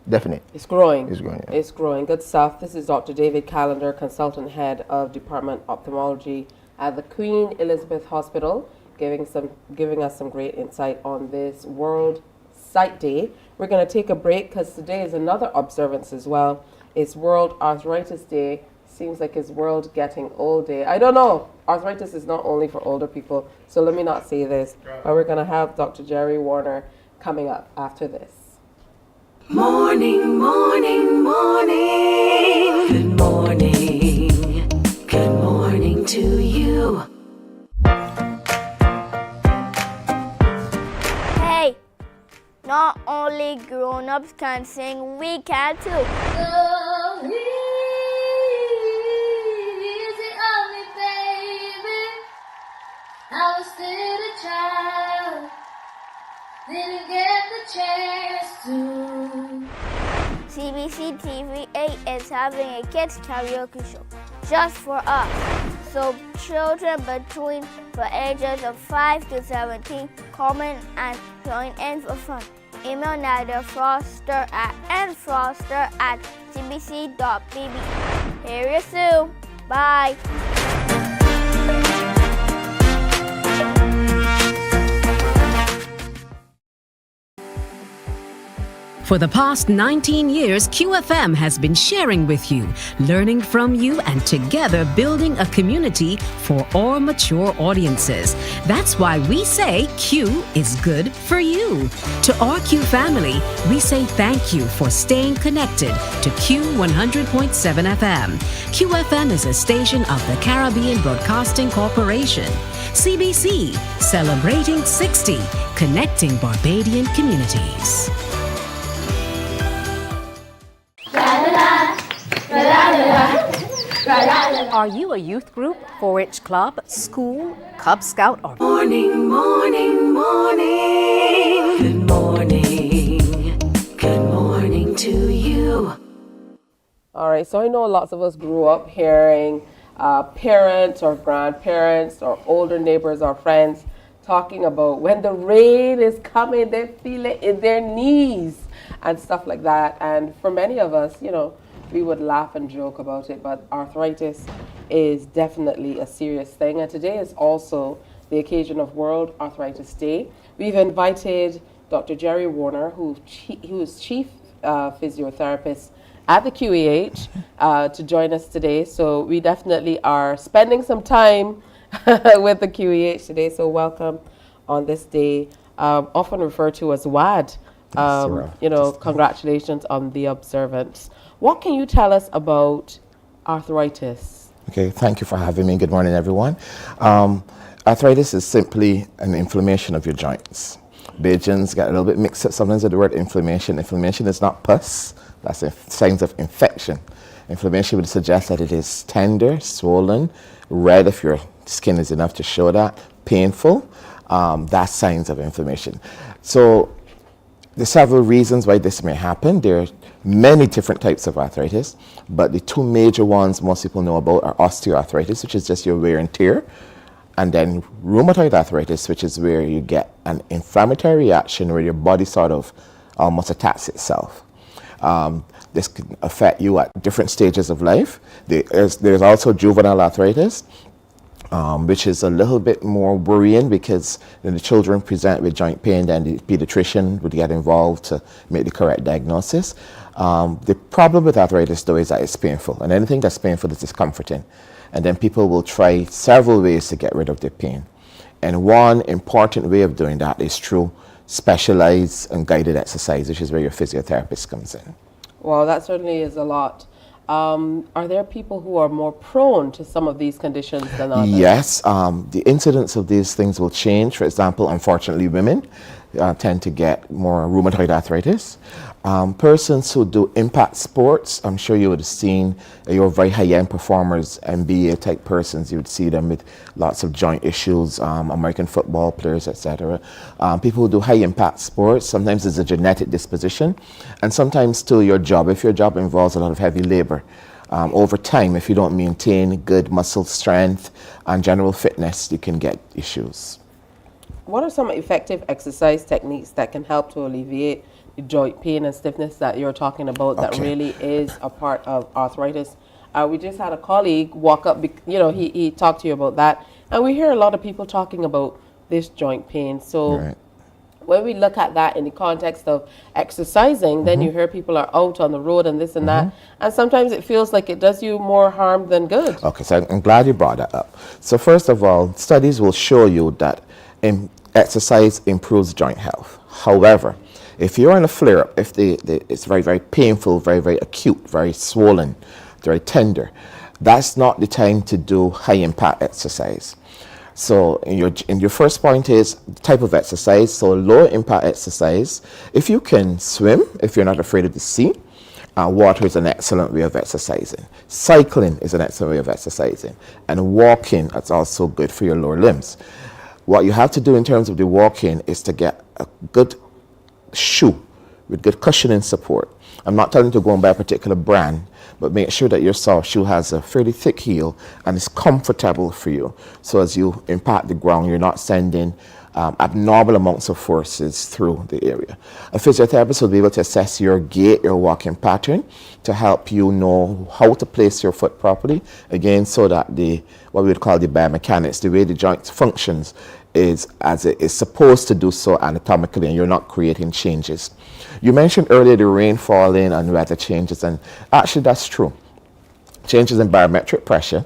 definite. It's growing. It's growing, yeah. It's growing. Good stuff. This is Dr. David Callender, Consultant Head of Department Ophthalmology at the Queen Elizabeth Hospital, giving us some great insight on this World Sight Day. We're going to take a break because today is another observance as well. It's World Arthritis Day. Seems like it's World Getting Old Day. I don't know. Arthritis is not only for older people, so let me not say this. But we're going to have Dr. Jerry Warner coming up after this. Morning, morning, morning. Good morning. Good morning to you. Hey, not only grown-ups can sing, we can too. So easy on me, baby. I was still a child, didn't get the chance to. CBC TV 8 is having a kids karaoke show just for us. So children between the ages of 5 to 17 come in and join in for fun. Email Nadia Foster at nfoster@cbc.bb. Hear you soon. Bye. For the past 19 years, QFM has been sharing with you, learning from you, and together building a community for all mature audiences. That's why we say Q is good for you. To our Q family, we say thank you for staying connected to Q 100.7 FM. QFM is a station of the Caribbean Broadcasting Corporation. CBC, celebrating 60, connecting Barbadian communities. Are you a youth group, 4-H club, school, Cub Scout, or Morning, morning, morning. Good morning. Good morning to you. All right, so I know lots of us grew up hearing parents or grandparents or older neighbors or friends talking about when the rain is coming, they feel it in their knees and stuff like that. And for many of us, you know, we would laugh and joke about it, but arthritis is definitely a serious thing. And today is also the occasion of World Arthritis Day. We've invited Dr. Jerry Warner, who is Chief Physiotherapist at the QEH, to join us today. So we definitely are spending some time with the QEH today. So welcome on this day, often referred to as WAD. You know, congratulations on the observance. What can you tell us about arthritis? Okay, thank you for having me. Good morning, everyone. Arthritis is simply an inflammation of your joints. Bajans get a little bit mixed up sometimes with the word inflammation. Inflammation is not pus, that's signs of infection. Inflammation would suggest that it is tender, swollen, red if your skin is enough to show that, painful, that's signs of inflammation. So there's several reasons why this may happen. There are many different types of arthritis, but the two major ones most people know about are osteoarthritis, which is just your wear and tear, And then rheumatoid arthritis, which is where you get an inflammatory reaction where your body sort of almost attacks itself. This can affect you at different stages of life. There's also juvenile arthritis, which is a little bit more worrying because when the children present with joint pain, then the pediatrician would get involved to make the correct diagnosis. The problem with arthritis, though, is that it's painful, and anything that's painful is discomforting. And then people will try several ways to get rid of their pain. And one important way of doing that is through specialized and guided exercise, which is where your physiotherapist comes in. Well, that certainly is a lot. Are there people who are more prone to some of these conditions than others? Yes, the incidence of these things will change. For example, unfortunately, women tend to get more rheumatoid arthritis. Persons who do impact sports, I'm sure you would have seen your very high-end performers, NBA type persons, you would see them with lots of joint issues, American football players, etc. People who do high-impact sports, sometimes it's a genetic disposition, and sometimes too your job, if your job involves a lot of heavy labor, over time, if you don't maintain good muscle strength and general fitness, you can get issues. What are some effective exercise techniques that can help to alleviate the joint pain and stiffness that you're talking about that really is a part of arthritis? We just had a colleague walk up, he talked to you about that, and we hear a lot of people talking about this joint pain. So when we look at that in the context of exercising, then you hear people are out on the road and this and that, and sometimes it feels like it does you more harm than good. Okay, so I'm glad you brought that up. So first of all, studies will show you that exercise improves joint health. However, if you're in a flare-up, if it's very, very painful, very, very acute, very swollen, very tender, that's not the time to do high-impact exercise. So in your first point is type of exercise. So low-impact exercise, if you can swim, if you're not afraid of the sea, water is an excellent way of exercising. Cycling is an excellent way of exercising. And walking, that's also good for your lower limbs. What you have to do in terms of the walking is to get a good shoe with good cushioning support. I'm not telling you to go and buy a particular brand, but make sure that your soft shoe has a fairly thick heel and is comfortable for you. So as you impact the ground, you're not sending abnormal amounts of forces through the area. A physiotherapist will be able to assess your gait, your walking pattern, to help you know how to place your foot properly, again, so that what we would call the biomechanics, the way the joint functions, is as it is supposed to do so anatomically, and you're not creating changes. You mentioned earlier the rain falling and weather changes, and actually that's true. Changes in barometric pressure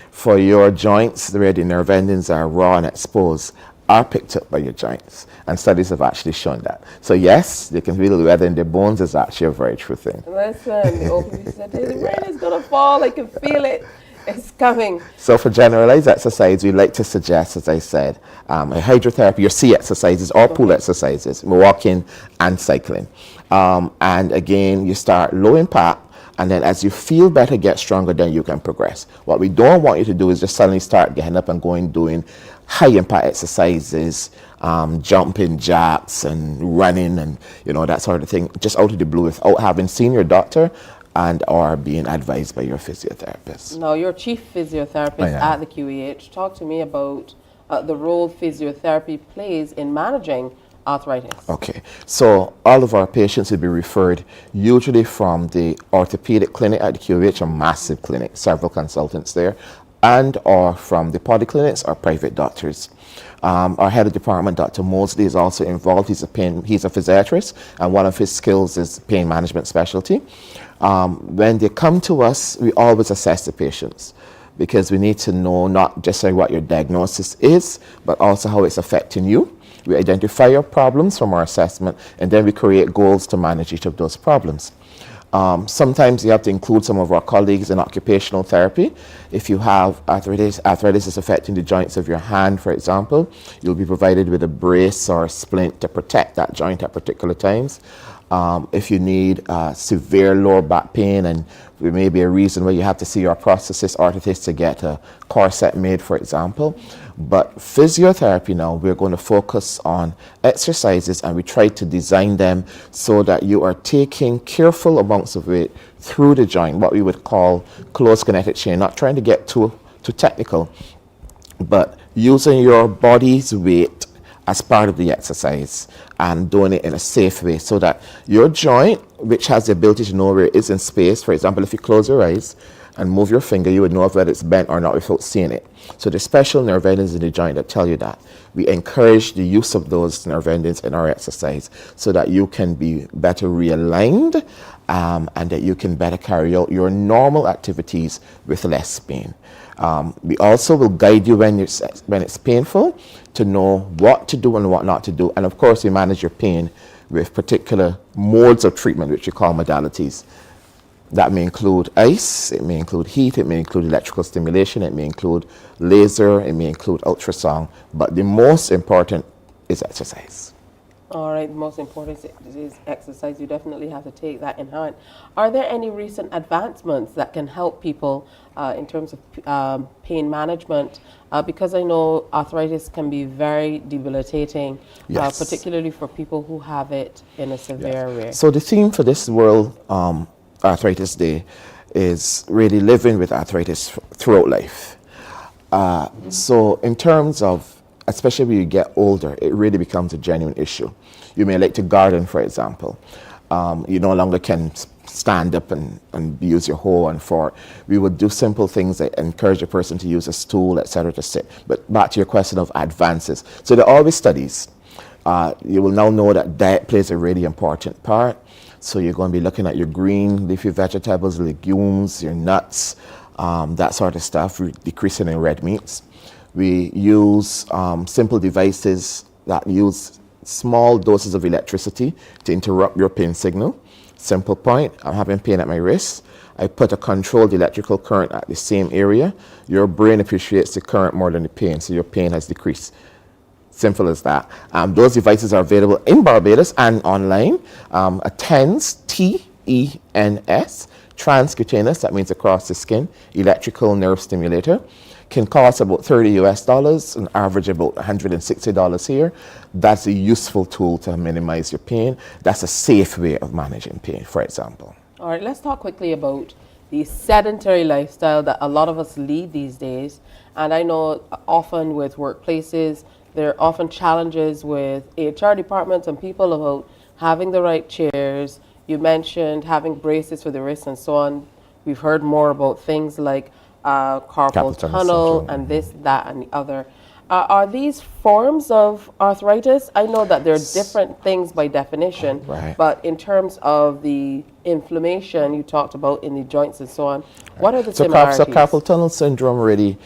for your joints, where the nerve endings are raw and exposed, are picked up by your joints, and studies have actually shown that. So yes, they can feel the weather in their bones is actually a very true thing. Listen, the rain is going to fall, I can feel it. It's coming. So for generalized exercise, we like to suggest, as I said, hydrotherapy, your sea exercises or pool exercises, walking and cycling. And again, you start low impact, and then as you feel better, get stronger, then you can progress. What we don't want you to do is just suddenly start getting up and doing high impact exercises, jumping jacks and running and that sort of thing, just out of the blue without having seen your doctor and or being advised by your physiotherapist. Now, you're chief physiotherapist at the QEH. Talk to me about the role physiotherapy plays in managing arthritis. Okay, so all of our patients will be referred usually from the orthopedic clinic at the QEH, a massive clinic, several consultants there, and or from the polyclinics or private doctors. Our head of department, Dr. Mosley, is also involved. He's a physiatrist, and one of his skills is pain management specialty. When they come to us, we always assess the patients, because we need to know not just what your diagnosis is, but also how it's affecting you. We identify your problems from our assessment, and then we create goals to manage each of those problems. Sometimes you have to include some of our colleagues in occupational therapy. If you have arthritis is affecting the joints of your hand, for example, you'll be provided with a brace or a splint to protect that joint at particular times. If you need severe lower back pain, and there may be a reason where you have to see your prosthetist orthotist to get a corset made, for example. But physiotherapy now, we're going to focus on exercises, and we try to design them so that you are taking careful amounts of weight through the joint, what we would call closed kinetic chain, not trying to get too technical, but using your body's weight as part of the exercise and doing it in a safe way so that your joint, which has the ability to know where it is in space, for example, if you close your eyes and move your finger, you would know whether it's bent or not without seeing it. So there's special nerve endings in the joint that tell you that. We encourage the use of those nerve endings in our exercise so that you can be better realigned and that you can better carry out your normal activities with less pain. We also will guide you when it's painful to know what to do and what not to do. And of course, we manage your pain with particular modes of treatment, which we call modalities. That may include ice, it may include heat, it may include electrical stimulation, it may include laser, it may include ultrasound, but the most important is exercise. All right, the most important is exercise. You definitely have to take that in hand. Are there any recent advancements that can help people in terms of pain management? Because I know arthritis can be very debilitating, Yes. particularly for people who have it in a severe way. So the theme for this World Arthritis Day is really living with arthritis throughout life. So in terms of, especially when you get older, it really becomes a genuine issue. You may like to garden, for example. You no longer can stand up and use your hoe and fork. We would do simple things like encourage a person to use a stool, etc., to sit. But back to your question of advances. So there are always studies. You will now know that diet plays a really important part. So you're going to be looking at your green leafy vegetables, legumes, your nuts, that sort of stuff, decreasing in red meats. We use simple devices that use small doses of electricity to interrupt your pain signal. Simple point, I'm having pain at my wrist. I put a controlled electrical current at the same area. Your brain appreciates the current more than the pain, so your pain has decreased. Simple as that. Those devices are available in Barbados and online. A TENS, T-E-N-S, transcutaneous, that means across the skin, electrical nerve stimulator, can cost about $30 and average about $160 here. That's a useful tool to minimize your pain. That's a safe way of managing pain, for example. All right, let's talk quickly about the sedentary lifestyle that a lot of us lead these days. And I know often with workplaces, there are often challenges with HR departments and people about having the right chairs. You mentioned having braces for the wrists and so on. We've heard more about things like carpal tunnel and this, that, and the other. Are these forms of arthritis? I know that there are different things by definition, but in terms of the inflammation you talked about in the joints and so on, what are the similarities? So carpal tunnel syndrome really,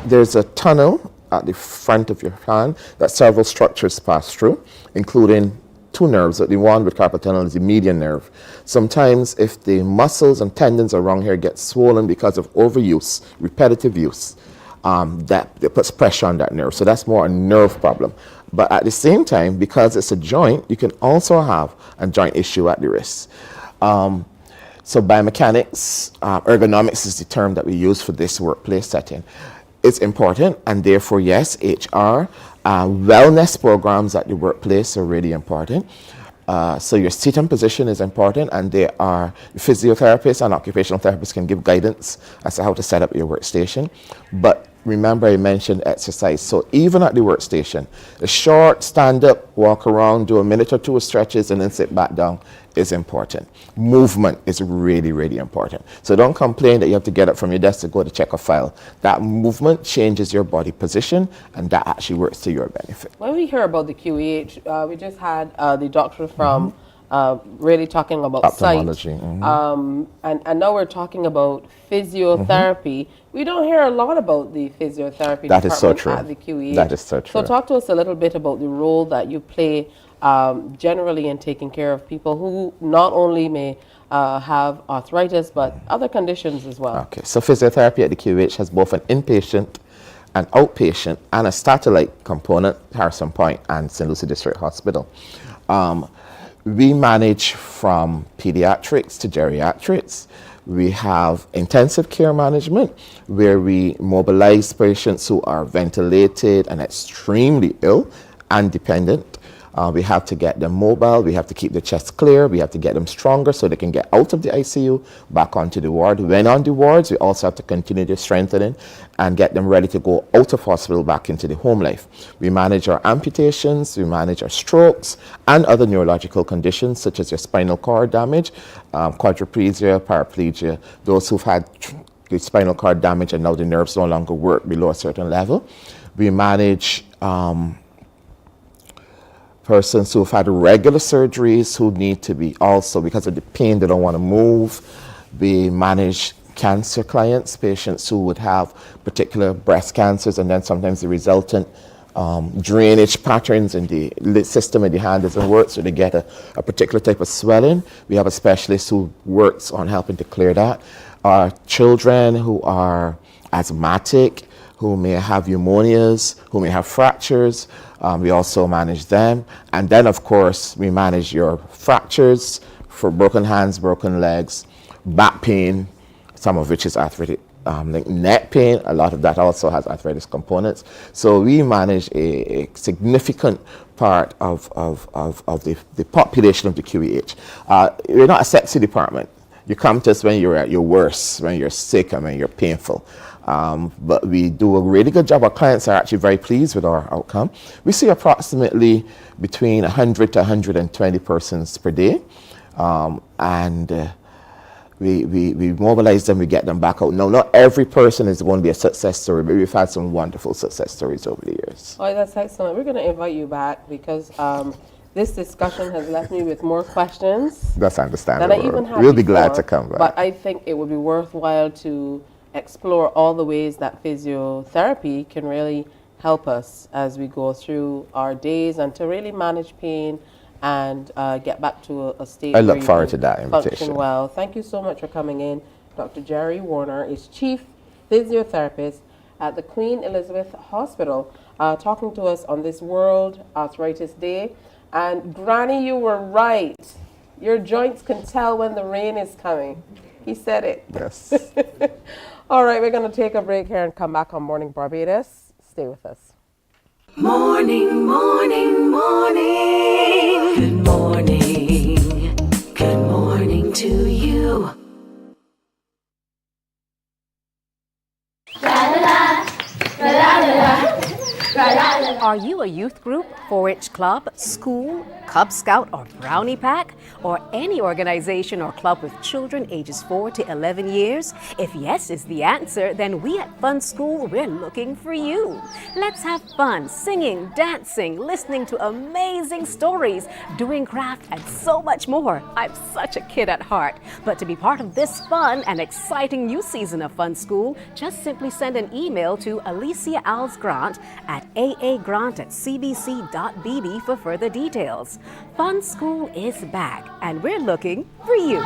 there's a tunnel at the front of your hand that several structures pass through, including two nerves. The one with carpal tunnel is the median nerve. Sometimes if the muscles and tendons around here get swollen because of overuse, repetitive use, that puts pressure on that nerve. So that's more a nerve problem. But at the same time, because it's a joint, you can also have a joint issue at the wrist. So biomechanics, ergonomics is the term that we use for this workplace setting. It's important, and therefore, yes, HR, wellness programs at the workplace are really important. So your seat and position is important, and there are physiotherapists and occupational therapists can give guidance as to how to set up your workstation. But remember, I mentioned exercise. So even at the workstation, a short stand up, walk around, do a minute or two of stretches, and then sit back down is important. Movement is really, really important. So don't complain that you have to get up from your desk to go to check a file. That movement changes your body position, and that actually works to your benefit. When we hear about the QEH, we just had the doctor from really talking about ophthalmology. Sight. And now we're talking about physiotherapy. We don't hear a lot about the physiotherapy That is so department true. at the QEH. That is so true. So talk to us a little bit about the role that you play generally in taking care of people who not only may have arthritis, but other conditions as well. Okay, so physiotherapy at the QH has both an inpatient, an outpatient, and a satellite component, Harrison Point and St. Lucie District Hospital. We manage from pediatrics to geriatrics. We have intensive care management, where we mobilize patients who are ventilated and extremely ill and dependent. We have to get them mobile. We have to keep the chest clear. We have to get them stronger so they can get out of the ICU, back onto the ward. When on the wards, we also have to continue to strengthen it and get them ready to go out of hospital back into the home life. We manage our amputations, we manage our strokes and other neurological conditions such as your spinal cord damage, quadriplegia, paraplegia, those who've had the spinal cord damage and now the nerves no longer work below a certain level. We manage persons who've had regular surgeries who need to be also, because of the pain, they don't want to move. We manage cancer clients, patients who would have particular breast cancers, and then sometimes the resultant drainage patterns in the system in the hand doesn't work, so they get a particular type of swelling. We have a specialist who works on helping to clear that. Our children who are asthmatic, who may have pneumonias, who may have fractures, we also manage them. And then, of course, we manage your fractures for broken hands, broken legs, back pain, some of which is arthritic, like neck pain. A lot of that also has arthritis components. So we manage a significant part of the population of the QEH. We're not a sexy department. You come to us when you're at your worst, when you're sick and when you're painful. But we do a really good job. Our clients are actually very pleased with our outcome. We see approximately between 100 to 120 persons per day. We mobilize them, we get them back out. Now, not every person is going to be a success story, but we've had some wonderful success stories over the years. Oh, that's excellent. We're going to invite you back because this discussion has left me with more questions. That's understandable. Than I even had We'll be before, glad to come back. But I think it would be worthwhile to explore all the ways that physiotherapy can really help us as we go through our days and to really manage pain and get back to a state I where look you forward can to that invitation. function well. Thank you so much for coming in. Dr. Jerry Warner is Chief Physiotherapist at the Queen Elizabeth Hospital, talking to us on this World Arthritis Day. And Granny, you were right. Your joints can tell when the rain is coming. He said it. Yes. All right, we're going to take a break here and come back on Morning Barbados. Stay with us. Morning, morning, morning. Good morning. Good morning to you. Are you a youth group, 4-H club, school, Cub Scout or Brownie Pack, or any organization or club with children ages 4 to 11 years? If yes is the answer, then we at Fun School, we're looking for you. Let's have fun singing, dancing, listening to amazing stories, doing craft, and so much more. I'm such a kid at heart. But to be part of this fun and exciting new season of Fun School, just simply send an email to Alicia Alves Grant at aa.grant@cbc.bb for further details. Fun School is back, and we're looking for you.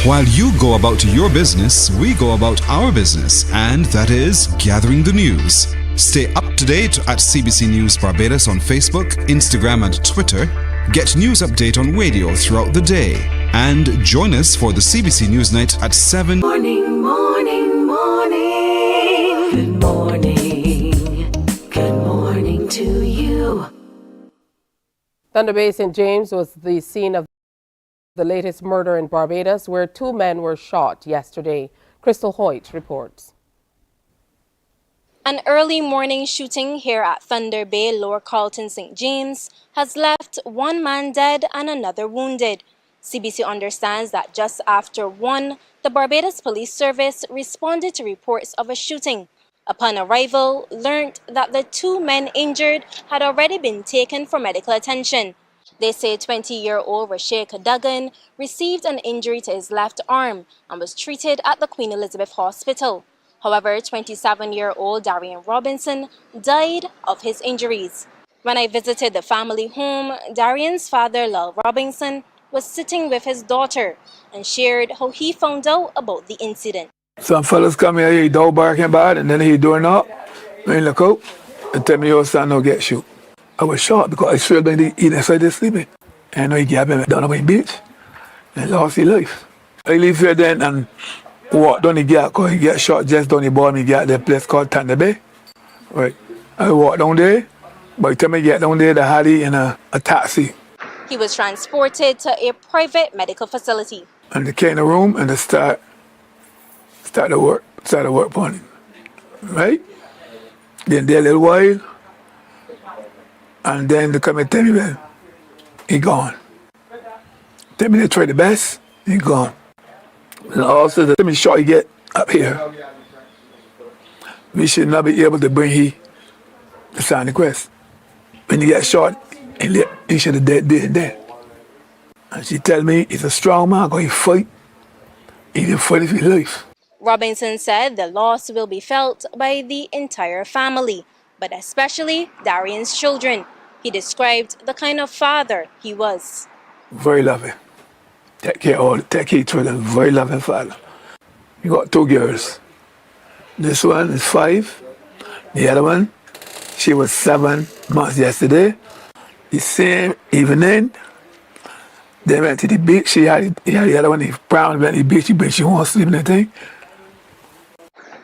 While you go about your business, we go about our business, and that is gathering the news. Stay up to date at CBC News Barbados on Facebook, Instagram, and Twitter. Get news update on radio throughout the day. And join us for the CBC News Night at 7. Morning, morning, morning. Good morning. Good morning to you. Thunder Bay St. James was the scene of the latest murder in Barbados, where 2 men were shot yesterday. Crystal Hoyt reports. An early morning shooting here at Thunder Bay, Lower Carlton, St. James, has left 1 man dead and another wounded. CBC understands that just after 1, the Barbados Police Service responded to reports of a shooting. Upon arrival, learned that the 2 men injured had already been taken for medical attention. They say 20-year-old Rashid Duggan received an injury to his left arm and was treated at the Queen Elizabeth Hospital. However, 27-year-old Darian Robinson died of his injuries. When I visited the family home, Darian's father, Lal Robinson, was sitting with his daughter and shared how he found out about the incident. Some fellas come here, he dog barking bad, and then he doing up. I look out and tell me your son no get shoot. I was shocked because I swear they eat inside there sleeping. And he grabbed him down on my beach and lost his life. I leave here then and walk down the gate, because he get shot just down the bottom, he get the place called Thunder Bay. Right. I walk down there. By the time I get down there, they had it in a taxi. He was transported to a private medical facility. And they came in the room and they start to work on him. Right? Then there a little while, and then they come and tell me, well, he gone. Tell me they try the best, he gone. And also the time shot he get up here, we should not be able to bring he to sign the quest. When he get shot, he should have dead. And she tell me he's a strong man, because he fight. He didn't fight for his life. Robinson said the loss will be felt by the entire family, but especially Darian's children. He described the kind of father he was. Very loving. Take care of children, very loving father. We got 2 girls. This one is 5. The other one, she was 7 months yesterday. The same evening, they went to the beach. He had the other one, the brown, went to the beach, but she won't sleep in the thing.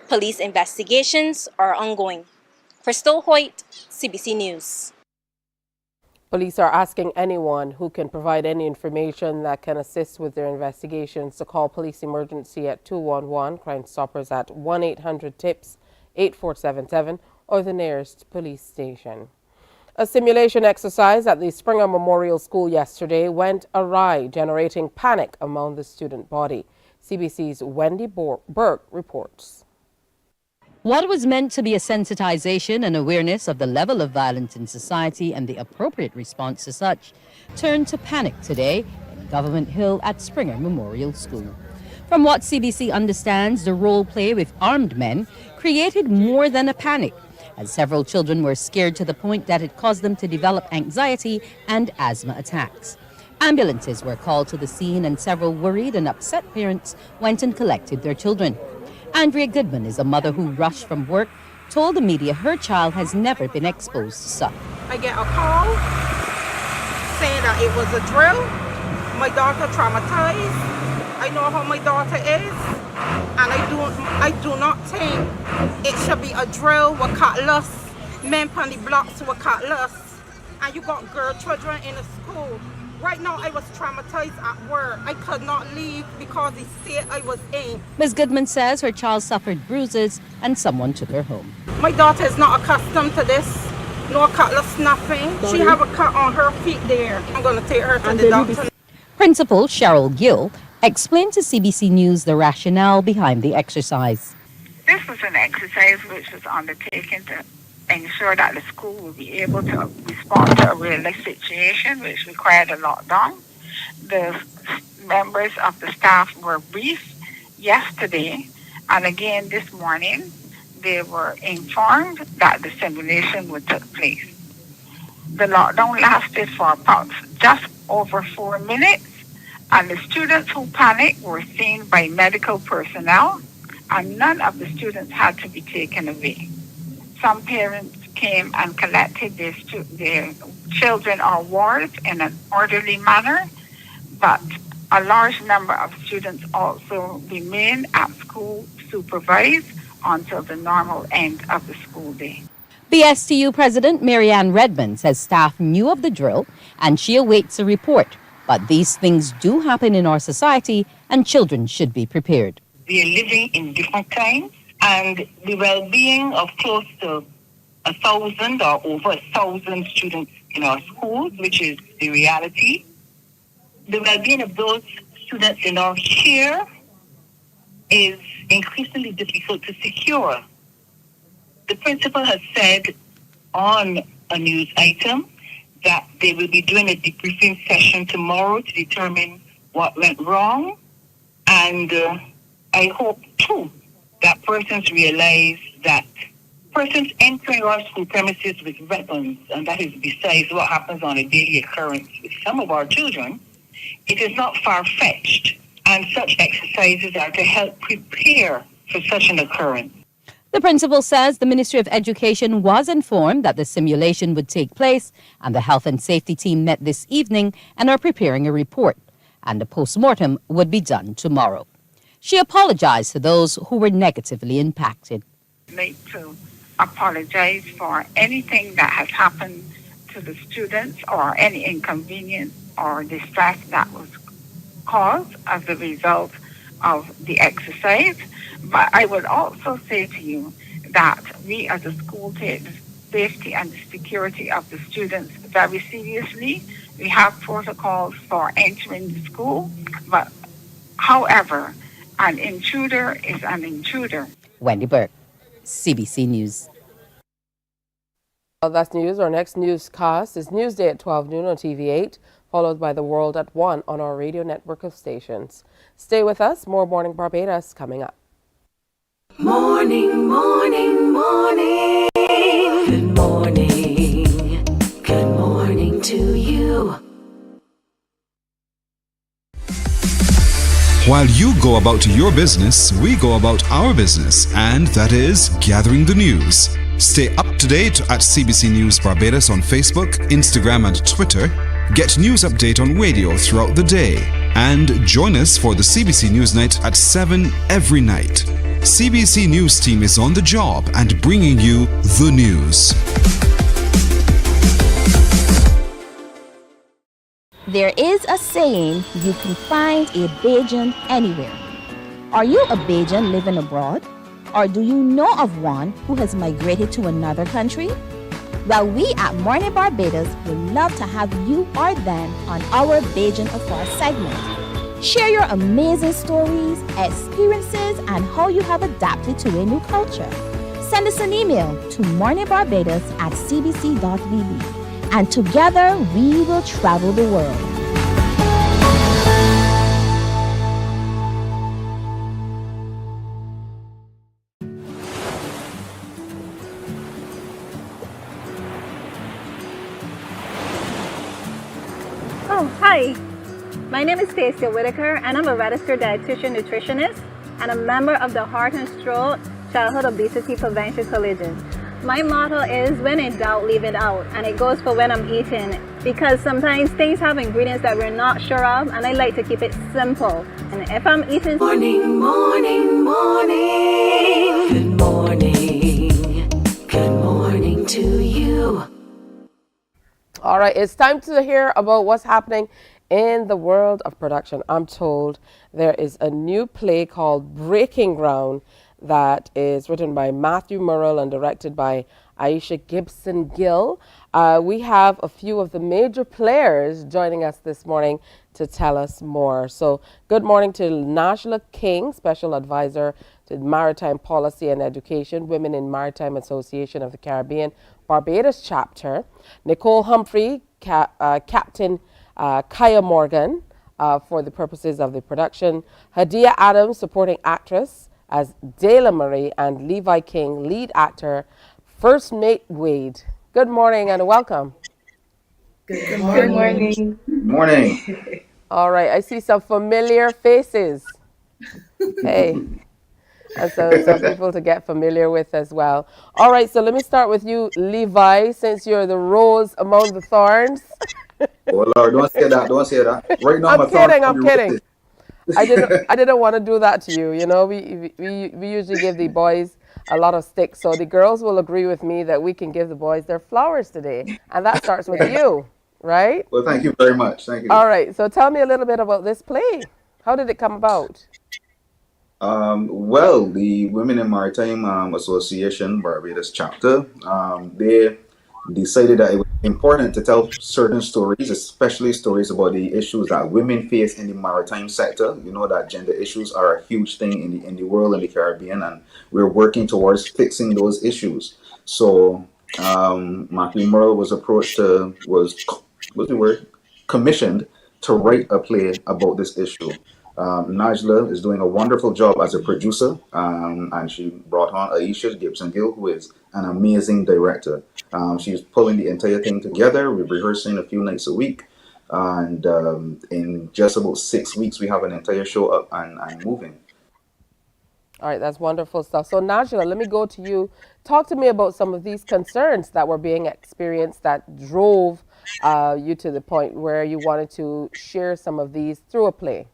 Police investigations are ongoing. Crystal Hoyt, CBC News. Police are asking anyone who can provide any information that can assist with their investigations to call police emergency at 211, Crime Stoppers at 1-800-TIPS-8477, or the nearest police station. A simulation exercise at the Springer Memorial School yesterday went awry, generating panic among the student body. CBC's Wendy Burke reports. What was meant to be a sensitization and awareness of the level of violence in society and the appropriate response to such turned to panic today in Government Hill at Springer Memorial School. From what CBC understands, the role play with armed men created more than a panic, as several children were scared to the point that it caused them to develop anxiety and asthma attacks. Ambulances were called to the scene, and several worried and upset parents went and collected their children. Andrea Goodman is a mother who rushed from work, told the media her child has never been exposed to such. I get a call saying that it was a drill. My daughter traumatized. I know how my daughter is, and I do not think it should be a drill with cutlass. Men on the blocks with cutlass, and you got girl children in the school. Right now, I was traumatized at work. I could not leave because the state I was in. Ms. Goodman says her child suffered bruises and someone took her home. My daughter is not accustomed to this. No cutlass, nothing. She have a cut on her feet there. I'm going to take her to the doctor. Principal Cheryl Gill explained to CBC News the rationale behind the exercise. This was an exercise which was undertaken to ensure that the school would be able to respond to a real-life situation which required a lockdown. The members of the staff were briefed yesterday, and again this morning they were informed that the simulation would take place. The lockdown lasted for about just over 4 minutes, and the students who panicked were seen by medical personnel, and none of the students had to be taken away. Some parents came and collected their children or wards in an orderly manner, but a large number of students also remain at school supervised until the normal end of the school day. BSTU President Marianne Redmond says staff knew of the drill and she awaits a report. But these things do happen in our society and children should be prepared. We are living in different times, and the well-being of close to 1,000 or over 1,000 students in our schools, which is the reality. The well-being of those students in our care is increasingly difficult to secure. The principal has said on a news item that they will be doing a debriefing session tomorrow to determine what went wrong. And I hope, too, that persons realize that persons entering our school premises with weapons, and that is besides what happens on a daily occurrence with some of our children, it is not far-fetched. And such exercises are to help prepare for such an occurrence. The principal says the Ministry of Education was informed that the simulation would take place, and the health and safety team met this evening and are preparing a report, and a post-mortem would be done tomorrow. She apologized to those who were negatively impacted. I'd like to apologize for anything that has happened to the students or any inconvenience or distress that was caused as a result of the exercise. But I would also say to you that we as a school take the safety and the security of the students very seriously. We have protocols for entering the school, but however, an intruder is an intruder. Wendy Burke, CBC News. Well, that's news. Our next newscast is Newsday at 12 noon on TV8, followed by The World at 1 on our radio network of stations. Stay with us. More Morning Barbados coming up. Morning, morning, morning. Good morning. Good morning to you. While you go about your business, we go about our business, and that is gathering the news. Stay up to date at CBC News Barbados on Facebook, Instagram, and Twitter. Get news update on radio throughout the day. And join us for the CBC News Night at 7 every night. CBC News team is on the job and bringing you the news. There is a saying, you can find a Bajan anywhere. Are you a Bajan living abroad? Or do you know of one who has migrated to another country? Well, we at Mornin Barbados would love to have you or them on our Bajan Afar segment. Share your amazing stories, experiences, and how you have adapted to a new culture. Send us an email to morninbarbados@cbc.vb. And together we will travel the world. Oh, hi. My name is Stacia Whitaker, and I'm a registered dietitian nutritionist and a member of the Heart and Stroke Childhood Obesity Prevention Coalition. My motto is, when in doubt, leave it out, and it goes for when I'm eating, because sometimes things have ingredients that we're not sure of, and I like to keep it simple. And if I'm eating... Morning, morning, morning. Good morning. Good morning to you. All right, it's time to hear about what's happening in the world of production. I'm told there is a new play called Breaking Ground that is written by Matthew Murrell and directed by Aisha Gibson Gill. We have a few of the major players joining us this morning to tell us more. So good morning to Najla King, Special Advisor to Maritime Policy and Education, Women in Maritime Association of the Caribbean, Barbados Chapter. Nicole Humphrey, Captain Kaya Morgan, for the purposes of the production. Hadia Adams, supporting actress as Dela Marie, and Levi King, lead actor, First Mate Wade. Good morning and welcome. Good morning. Morning. All right, I see some familiar faces. Hey, and so some people to get familiar with as well. All right, so let me start with you, Levi, since you're the rose among the thorns. Oh Lord, don't say that. Don't say that. Right now, I'm kidding. I didn't want to do that to you. You know, we usually give the boys a lot of sticks, so the girls will agree with me that we can give the boys their flowers today, and that starts with you, right? Well, thank you very much. Thank you. All right, so tell me a little bit about this play. How did it come about? Well, the Women in Maritime Association Barbados chapter, they decided that it was important to tell certain stories, especially stories about the issues that women face in the maritime sector. You know that gender issues are a huge thing in the world, in the Caribbean, and we're working towards fixing those issues. So Matthew Murrell was commissioned to write a play about this issue. Najla is doing a wonderful job as a producer, and she brought on Aisha Gibson Gill, who is an amazing director. She's pulling the entire thing together. We're rehearsing a few nights a week, and in just about 6 weeks, we have an entire show up and moving. All right, that's wonderful stuff. So Najla, let me go to you. Talk to me about some of these concerns that were being experienced that drove you to the point where you wanted to share some of these through a play.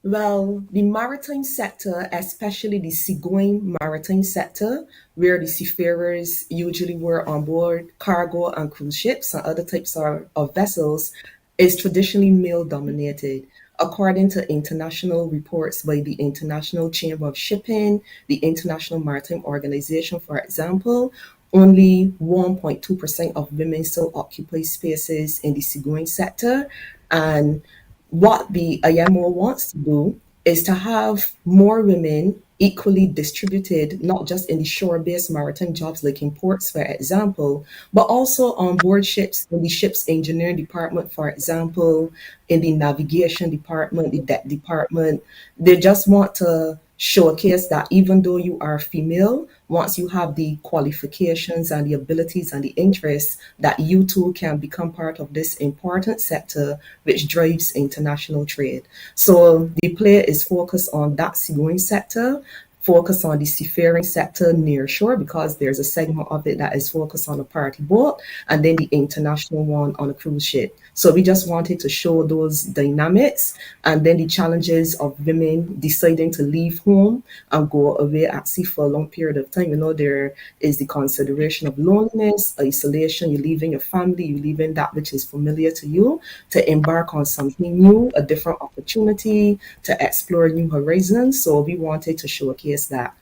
Well, the maritime sector, especially the seagoing maritime sector, where the seafarers usually were on board cargo and cruise ships and other types of vessels, is traditionally male dominated. According to international reports by the International Chamber of Shipping, the International Maritime Organization, for example, only 1.2% of women still occupy spaces in the seagoing sector. And what the IMO wants to do is to have more women equally distributed, not just in the shore based maritime jobs like in ports, for example, but also on board ships, in the ship's engineering department, for example, in the navigation department, the deck department. They just want to showcase that even though you are female, once you have the qualifications and the abilities and the interests, that you too can become part of this important sector which drives international trade. So the play is focused on that seagoing sector, focus on the seafaring sector near shore because there's a segment of it that is focused on a party boat, and then the international one on a cruise ship. So we just wanted to show those dynamics and then the challenges of women deciding to leave home and go away at sea for a long period of time. You know, there is the consideration of loneliness, isolation, you're leaving your family, you're leaving that which is familiar to you to embark on something new, a different opportunity, to explore new horizons. So we wanted to showcase that.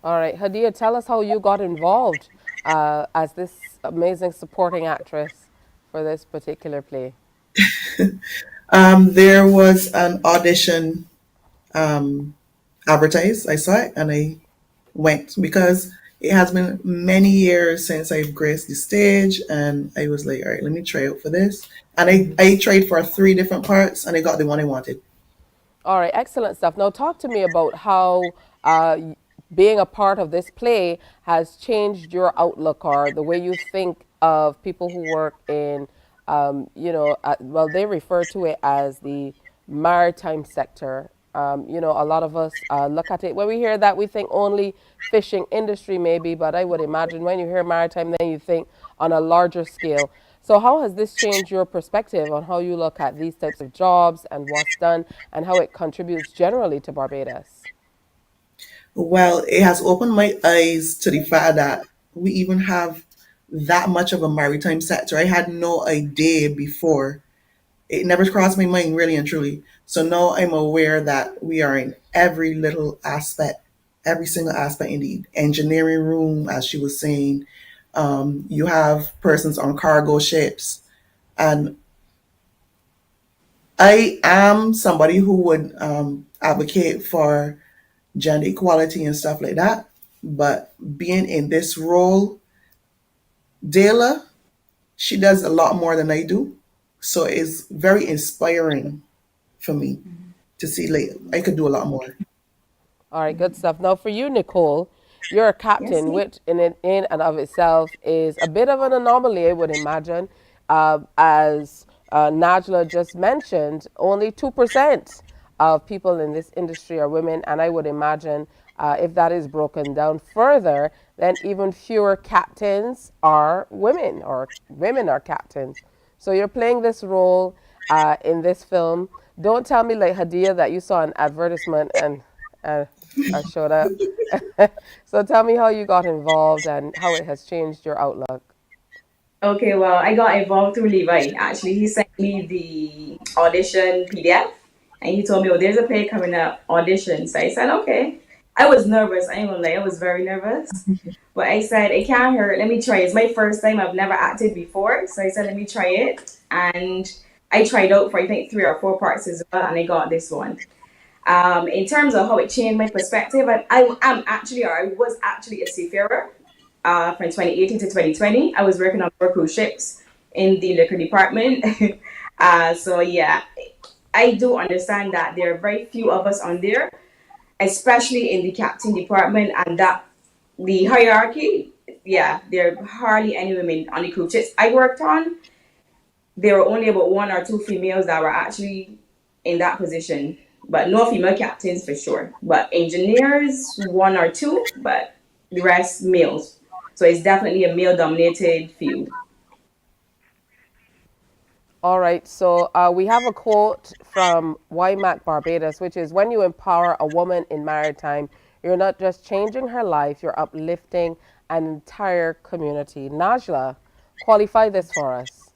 All right, Hadia, tell us how you got involved as this amazing supporting actress for this particular play. There was an audition advertised. I saw it and I went because it has been many years since I've graced the stage, and I was like, all right, let me try out for this. And I tried for three different parts and I got the one I wanted. All right, excellent stuff. Now, talk to me about how being a part of this play has changed your outlook or the way you think of people who work in, well, they refer to it as the maritime sector. A lot of us look at it, when we hear that, we think only fishing industry maybe, but I would imagine when you hear maritime, then you think on a larger scale. So how has this changed your perspective on how you look at these types of jobs and what's done and how it contributes generally to Barbados? Well, it has opened my eyes to the fact that we even have that much of a maritime sector. I had no idea before. It never crossed my mind, really and truly. So now I'm aware that we are in every little aspect, every single aspect in the engineering room, as she was saying. You have persons on cargo ships. And I am somebody who would advocate for gender equality and stuff like that. But being in this role, Dela, she does a lot more than I do. So it's very inspiring for me to see like I could do a lot more. All right, good stuff. Now, for you, Nicole, you're a Yes, captain, me. which in and of itself is a bit of an anomaly, I would imagine. As Najla just mentioned, only 2% of people in this industry are women, and I would imagine if that is broken down further, then even fewer captains are women, or women are captains. So you're playing this role in this film. Don't tell me, like Hadia, that you saw an advertisement and uh, I showed up. So tell me how you got involved and how it has changed your outlook. Okay, well, I got involved through Levi. Actually, he sent me the audition PDF and he told me, oh, there's a play coming up, audition. So I said, okay. I was nervous. I ain't gonna lie, I was very nervous. But I said, it can't hurt. Let me try. It's my first time. I've never acted before. So I said, let me try it. And I tried out for, I think, 3 or 4 parts as well. And I got this one. In terms of how it changed my perspective, I was actually a seafarer from 2018 to 2020. I was working on 4 cruise ships in the liquor department. So yeah, I do understand that there are very few of us on there, especially in the captain department, and that the hierarchy, yeah, there are hardly any women on the cruise ships I worked on. There were only about 1 or 2 females that were actually in that position, but no female captains for sure. But engineers, 1 or 2, but the rest males. So it's definitely a male dominated field. All right, so we have a quote from YMAC Barbados, which is when you empower a woman in maritime, you're not just changing her life, you're uplifting an entire community. Najla, qualify this for us.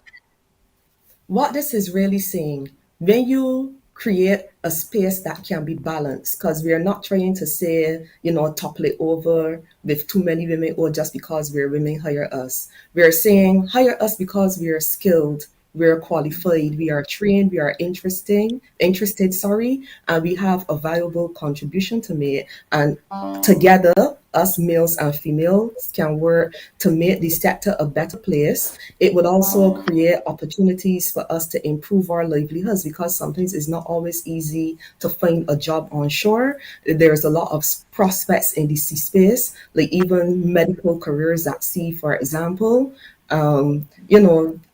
What this is really saying, when you create a space that can be balanced, because we are not trying to say, topple it over with too many women or just because we're women hire us. We are saying hire us because we are skilled, we are qualified, we are trained, we are interested, sorry, and we have a valuable contribution to make. And together, us males and females can work to make the sector a better place. It would also create opportunities for us to improve our livelihoods because sometimes it's not always easy to find a job on shore. There's a lot of prospects in the sea space, like even medical careers at sea, for example.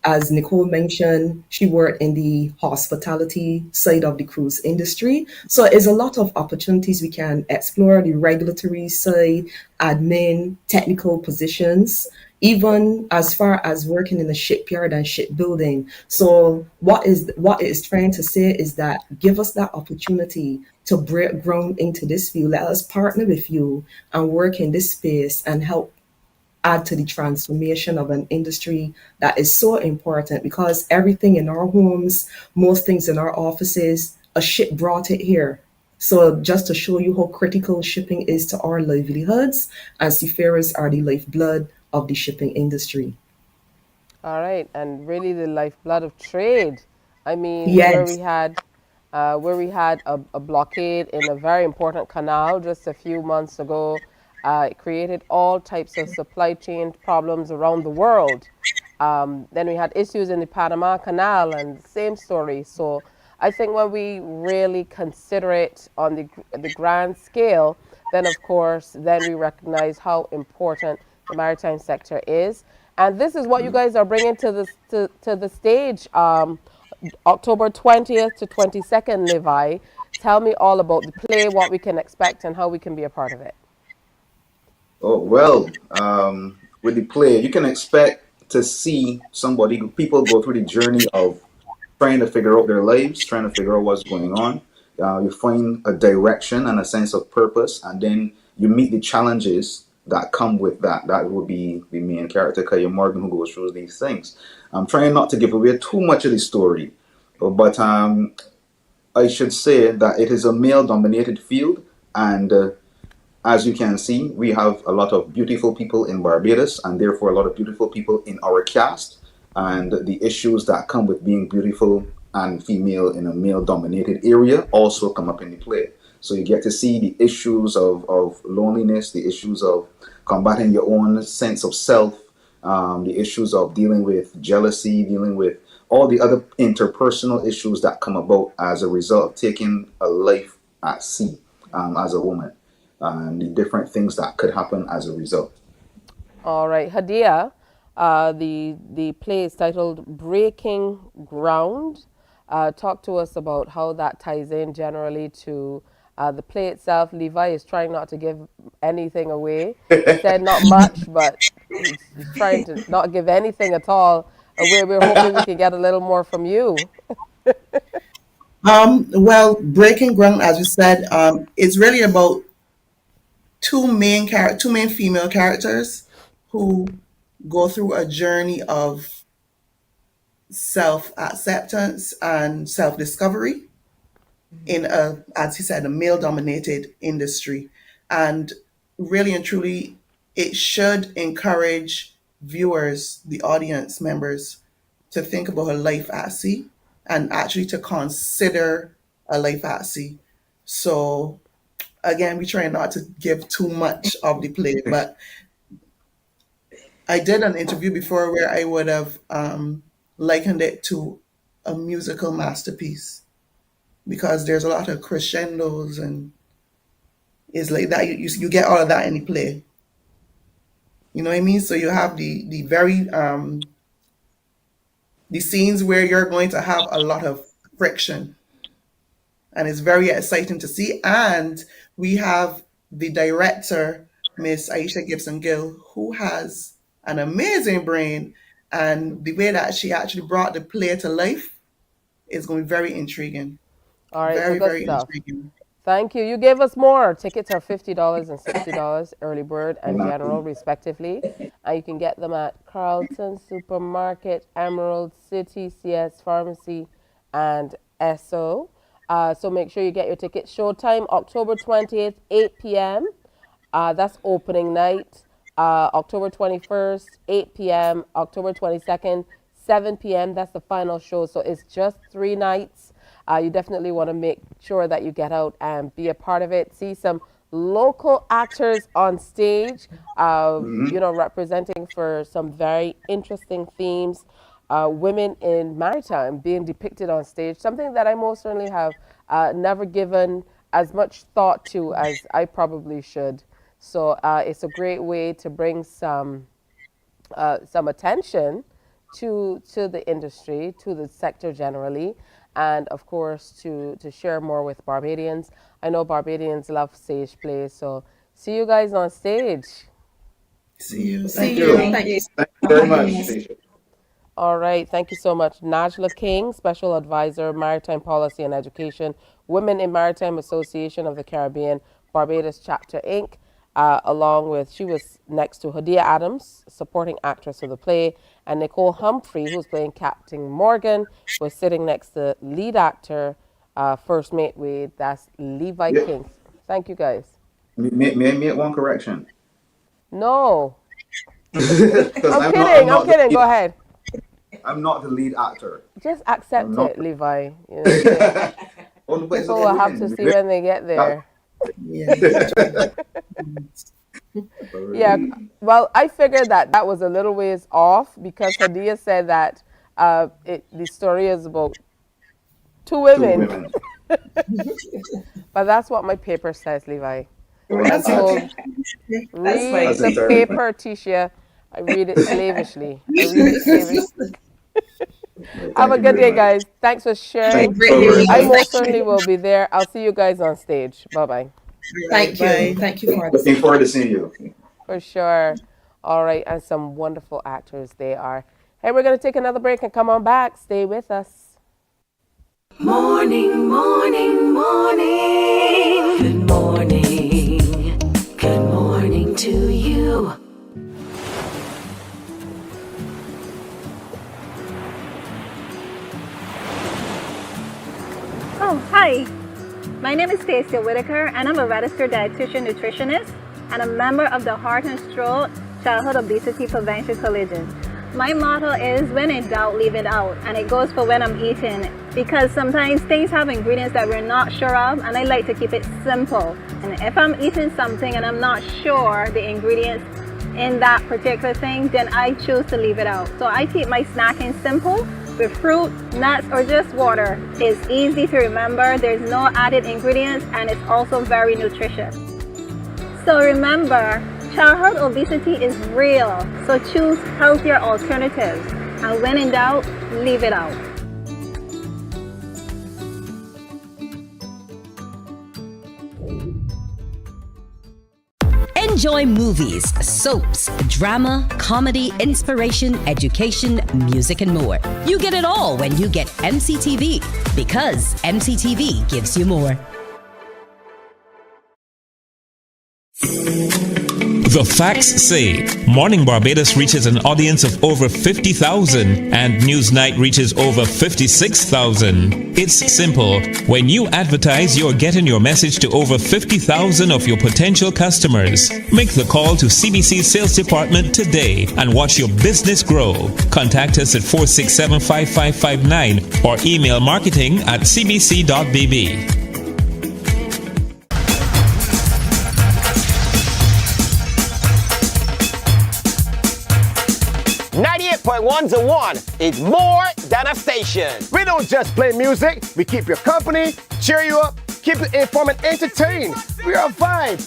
As Nicole mentioned, she worked in the hospitality side of the cruise industry. So it's a lot of opportunities we can explore the regulatory side, admin, technical positions, even as far as working in the shipyard and shipbuilding. So what it is trying to say is that give us that opportunity to break ground into this field. Let us partner with you and work in this space and help add to the transformation of an industry that is so important because everything in our homes, most things in our offices, a ship brought it here. So just to show you how critical shipping is to our livelihoods, and seafarers are the lifeblood of the shipping industry. All right, and really the lifeblood of trade. I mean, Yes. where we had a blockade in a very important canal just a few months ago, it created all types of supply chain problems around the world. Then we had issues in the Panama Canal, and same story. So I think when we really consider it on the grand scale, then of course, then we recognize how important the maritime sector is. And this is what you guys are bringing to the stage, October 20th to 22nd, Levi. Tell me all about the play, what we can expect, and how we can be a part of it. Oh, well, with the play, you can expect to see people go through the journey of trying to figure out their lives, trying to figure out what's going on. You find a direction and a sense of purpose, and then you meet the challenges that come with that. That will be the main character, Kaya Morgan, who goes through these things. I'm trying not to give away too much of the story, but I should say that it is a male dominated field, and as you can see, we have a lot of beautiful people in Barbados and therefore a lot of beautiful people in our cast. And the issues that come with being beautiful and female in a male dominated area also come up in the play. So you get to see the issues of loneliness, the issues of combating your own sense of self, the issues of dealing with jealousy, dealing with all the other interpersonal issues that come about as a result of taking a life at sea as a woman and the different things that could happen as a result. All right, Hadia, the play is titled Breaking Ground. Talk to us about how that ties in generally to the play itself. Levi is trying not to give anything away. He said not much, but he's trying to not give anything at all. We're hoping we can get a little more from you. Well, Breaking Ground, as you said, is really about two main female characters who go through a journey of self acceptance and self discovery in a, as he said, a male dominated industry. And really and truly, it should encourage viewers, the audience members, to think about a life at sea and actually to consider a life at sea. So again, we try not to give too much of the play, but I did an interview before where I would have likened it to a musical masterpiece because there's a lot of crescendos and it's like that. You get all of that in the play. You know what I mean? So you have the very the scenes where you're going to have a lot of friction, and it's very exciting to see. And we have the director, Miss Aisha Gibson Gill, who has an amazing brain And the way that she actually brought the play to life is going to be very intriguing. All right, so Very, good very stuff. intriguing. Thank you. You gave us more. Tickets are $50 and $60, early bird and general, respectively. And you can get them at Carlton Supermarket, Emerald City, CS Pharmacy, and Esso. So make sure you get your tickets. Showtime, October 20th, 8 p.m. That's opening night. October 21st, 8 p.m. October 22nd, 7 p.m. That's the final show. So it's just 3 nights. You definitely want to make sure that you get out and be a part of it. See some local actors on stage, representing for some very interesting themes. Women in maritime being depicted on stage, something that I most certainly have never given as much thought to as I probably should. So it's a great way to bring some attention to the industry, to the sector generally, and of course to share more with Barbadians. I know Barbadians love stage plays, so see you guys on stage. See you. Thank you. Thank you very much. All right, thank you so much. Najla King, Special Advisor, Maritime Policy and Education, Women in Maritime Association of the Caribbean, Barbados Chapter Inc., she was next to Hadia Adams, supporting actress of the play, and Nicole Humphrey, who's playing Captain Morgan, was sitting next to lead actor, First Mate Wade, that's Levi King. Thank you, guys. May I make one correction? No. I'm kidding. Go ahead. I'm not the lead actor. Just accept it, Levi. People will have to see when they get there. Yeah, well, I figured that was a little ways off because Hadia said that the story is about two women. But that's what my paper says, Levi. That's so read the paper, Tisha. I read it slavishly. Have a good day, guys. Thanks for sharing. I most certainly will be there. I'll see you guys on stage. Bye-bye. Thank you. Thank you for looking forward to seeing you. For sure. All right, and some wonderful actors they are. Hey, we're going to take another break and come on back. Stay with us. Morning, morning, morning. Good morning. Good morning to you. Oh, hi. My name is Stacey Whitaker, and I'm a registered dietitian nutritionist and a member of the Heart and Stroke Childhood Obesity Prevention Coalition. My motto is, when in doubt, leave it out, and it goes for when I'm eating, because sometimes things have ingredients that we're not sure of, and I like to keep it simple. And if I'm eating something and I'm not sure the ingredients in that particular thing, then I choose to leave it out. So I keep my snacking simple with fruit, nuts, or just water. It's easy to remember, there's no added ingredients, and it's also very nutritious. So remember, childhood obesity is real, so choose healthier alternatives. And when in doubt, leave it out. Enjoy movies, soaps, drama, comedy, inspiration, education, music, and more. You get it all when you get MCTV, because MCTV gives you more. The facts say Morning Barbados reaches an audience of over 50,000 and Newsnight reaches over 56,000. It's simple. When you advertise, you're getting your message to over 50,000 of your potential customers. Make the call to CBC Sales Department today and watch your business grow. Contact us at 467-5559 or email marketing@cbc.bb. 98.1 to 1 is more than a station. We don't just play music, we keep you company, cheer you up, keep you informed and entertained. We are a vibe.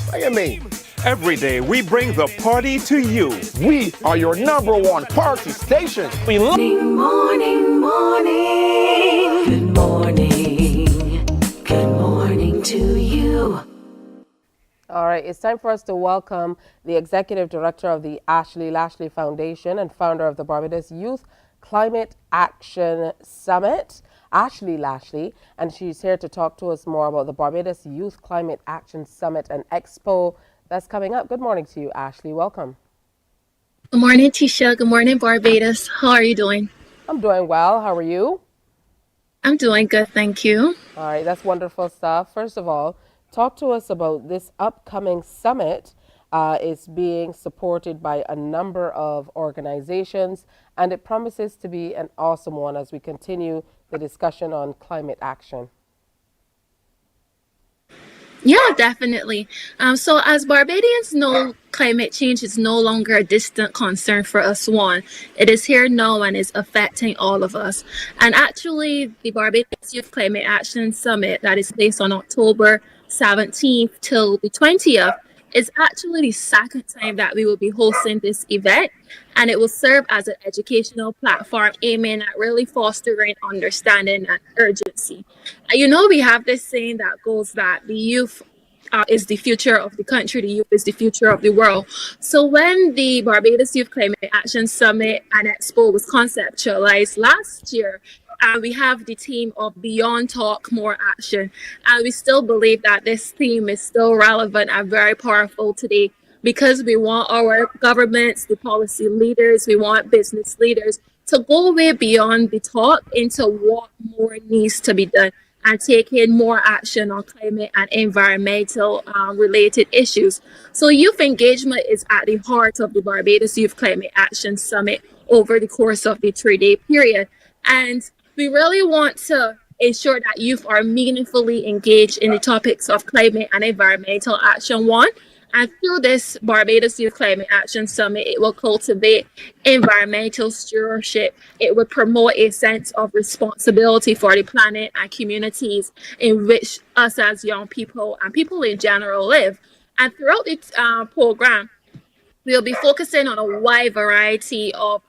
What do you mean? Every day we bring the party to you. We are your #1 party station. We love morning, morning. Good morning. Good morning to you. All right. right, it's time for us to welcome the Executive Director of the Ashley Lashley Foundation and founder of the Barbados Youth Climate Action Summit, Ashley Lashley, and she's here to talk to us more about the Barbados Youth Climate Action Summit and Expo that's coming up. Good morning to you, Ashley. Welcome. Good morning, Tisha. Good morning, Barbados. How are you doing? I'm doing well. How are you? I'm doing good, thank you. All right, that's wonderful stuff. First of all, talk to us about this upcoming summit. It's being supported by a number of organizations, and it promises to be an awesome one as we continue the discussion on climate action. Yeah, definitely. So as Barbadians know, climate change is no longer a distant concern for us one. It is here now and is affecting all of us. And actually, the Barbados Youth Climate Action Summit that is placed on October 17th till the 20th is actually the second time that we will be hosting this event. And it will serve as an educational platform aiming at really fostering understanding and urgency. You know, we have this saying that goes that the youth is the future of the country, the youth is the future of the world. So when the Barbados Youth Climate Action Summit and Expo was conceptualized last year, we have the theme of Beyond Talk, More Action. And we still believe that this theme is still relevant and very powerful today because we want our governments, the policy leaders, we want business leaders to go way beyond the talk into what more needs to be done and taking more action on climate and environmental related issues. So youth engagement is at the heart of the Barbados Youth Climate Action Summit over the course of the 3-day period. And we really want to ensure that youth are meaningfully engaged in the topics of climate and environmental action. One, and through this Barbados Youth Climate Action Summit, it will cultivate environmental stewardship. It will promote a sense of responsibility for the planet and communities in which us as young people and people in general live. And throughout the program, we'll be focusing on a wide variety of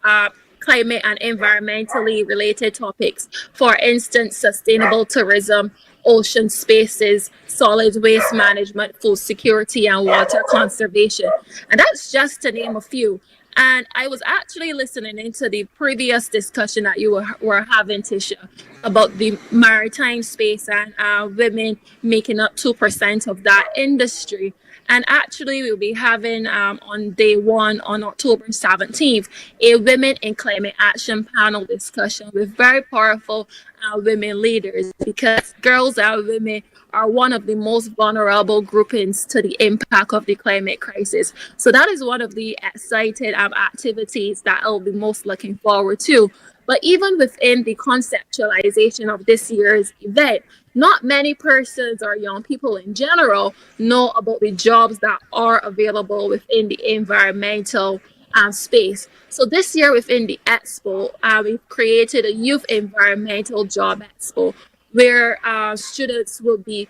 climate and environmentally related topics. For instance, sustainable tourism, ocean spaces, solid waste management, food security, and water conservation. And that's just to name a few. And I was actually listening into the previous discussion that you were having, Tisha, about the maritime space and women making up 2% of that industry. And actually, we'll be having on day one, on October 17th, a Women in Climate Action panel discussion with very powerful women leaders, because girls and women are one of the most vulnerable groupings to the impact of the climate crisis. So that is one of the exciting activities that I'll be most looking forward to. But even within the conceptualization of this year's event, not many persons or young people in general know about the jobs that are available within the environmental space. So this year within the Expo, we've created a Youth Environmental Job Expo where students will be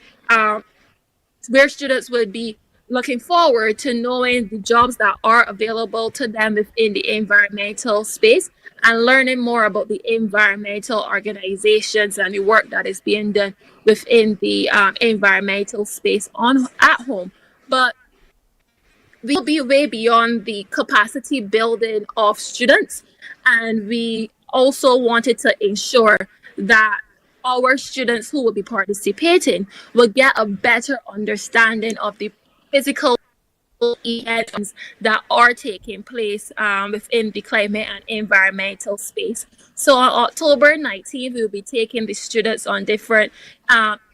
looking forward to knowing the jobs that are available to them within the environmental space and learning more about the environmental organizations and the work that is being done within the environmental space at home. But we will be way beyond the capacity building of students, and we also wanted to ensure that our students who will be participating will get a better understanding of the physical events that are taking place within the climate and environmental space. So on October 19th, we'll be taking the students on different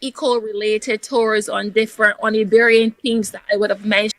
eco-related tours on the varying themes that I would have mentioned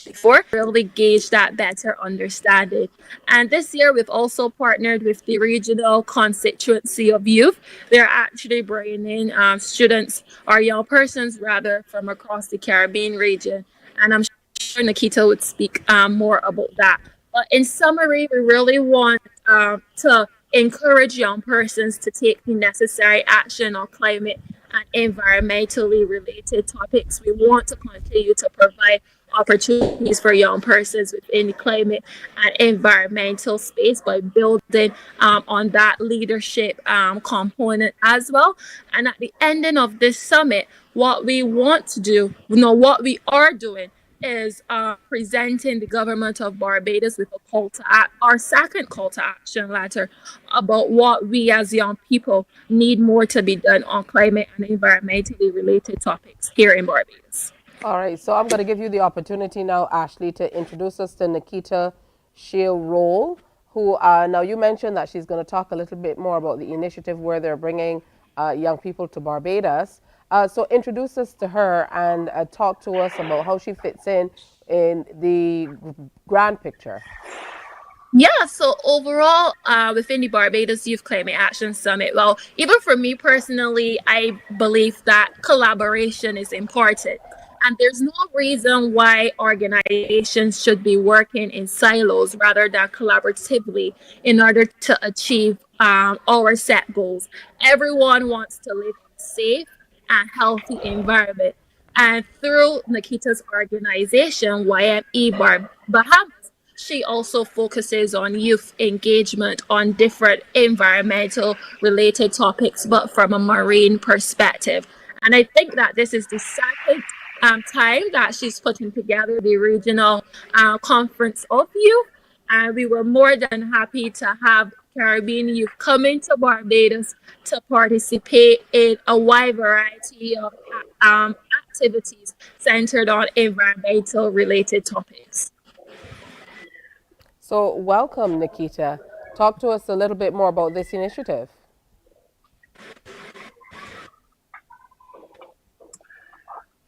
before, really gauge that better understanding. And this year, we've also partnered with the regional constituency of youth. They're actually bringing in students or young persons rather from across the Caribbean region. And I'm sure Nikita would speak more about that. But in summary, we really want to encourage young persons to take the necessary action on climate and environmentally related topics. We want to continue to provide opportunities for young persons within the climate and environmental space by building on that leadership component as well. And at the ending of this summit, what we want to do, what we are doing is presenting the government of Barbados with a call to our second call to action letter about what we as young people need more to be done on climate and environmentally related topics here in Barbados. All right, so I'm going to give you the opportunity now, Ashley, to introduce us to Nikita Shale Roll, who now you mentioned that she's going to talk a little bit more about the initiative where they're bringing young people to Barbados. So introduce us to her and talk to us about how she fits in the grand picture. Yeah, so overall, within the Barbados Youth Climate Action Summit, well, even for me personally, I believe that collaboration is important. And there's no reason why organizations should be working in silos rather than collaboratively in order to achieve our set goals. Everyone wants to live in a safe and healthy environment. And through Nikita's organization, YME Bahamas, she also focuses on youth engagement on different environmental related topics, but from a marine perspective. And I think that this is the second time that she's putting together the regional conference of youth. And we were more than happy to have Caribbean youth come into Barbados to participate in a wide variety of activities centered on environmental related topics. So welcome, Nikita. Talk to us a little bit more about this initiative.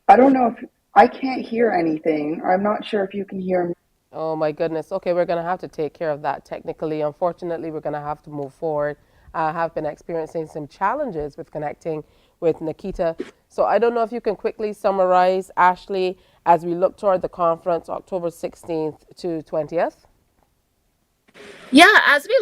I don't know if I can't hear anything. I'm not sure if you can hear me. Oh my goodness. Okay, we're going to have to take care of that technically. Unfortunately, we're going to have to move forward. I have been experiencing some challenges with connecting with Nikita. So I don't know if you can quickly summarize, Ashley, as we look toward the conference October 16th to 20th. Yeah, as we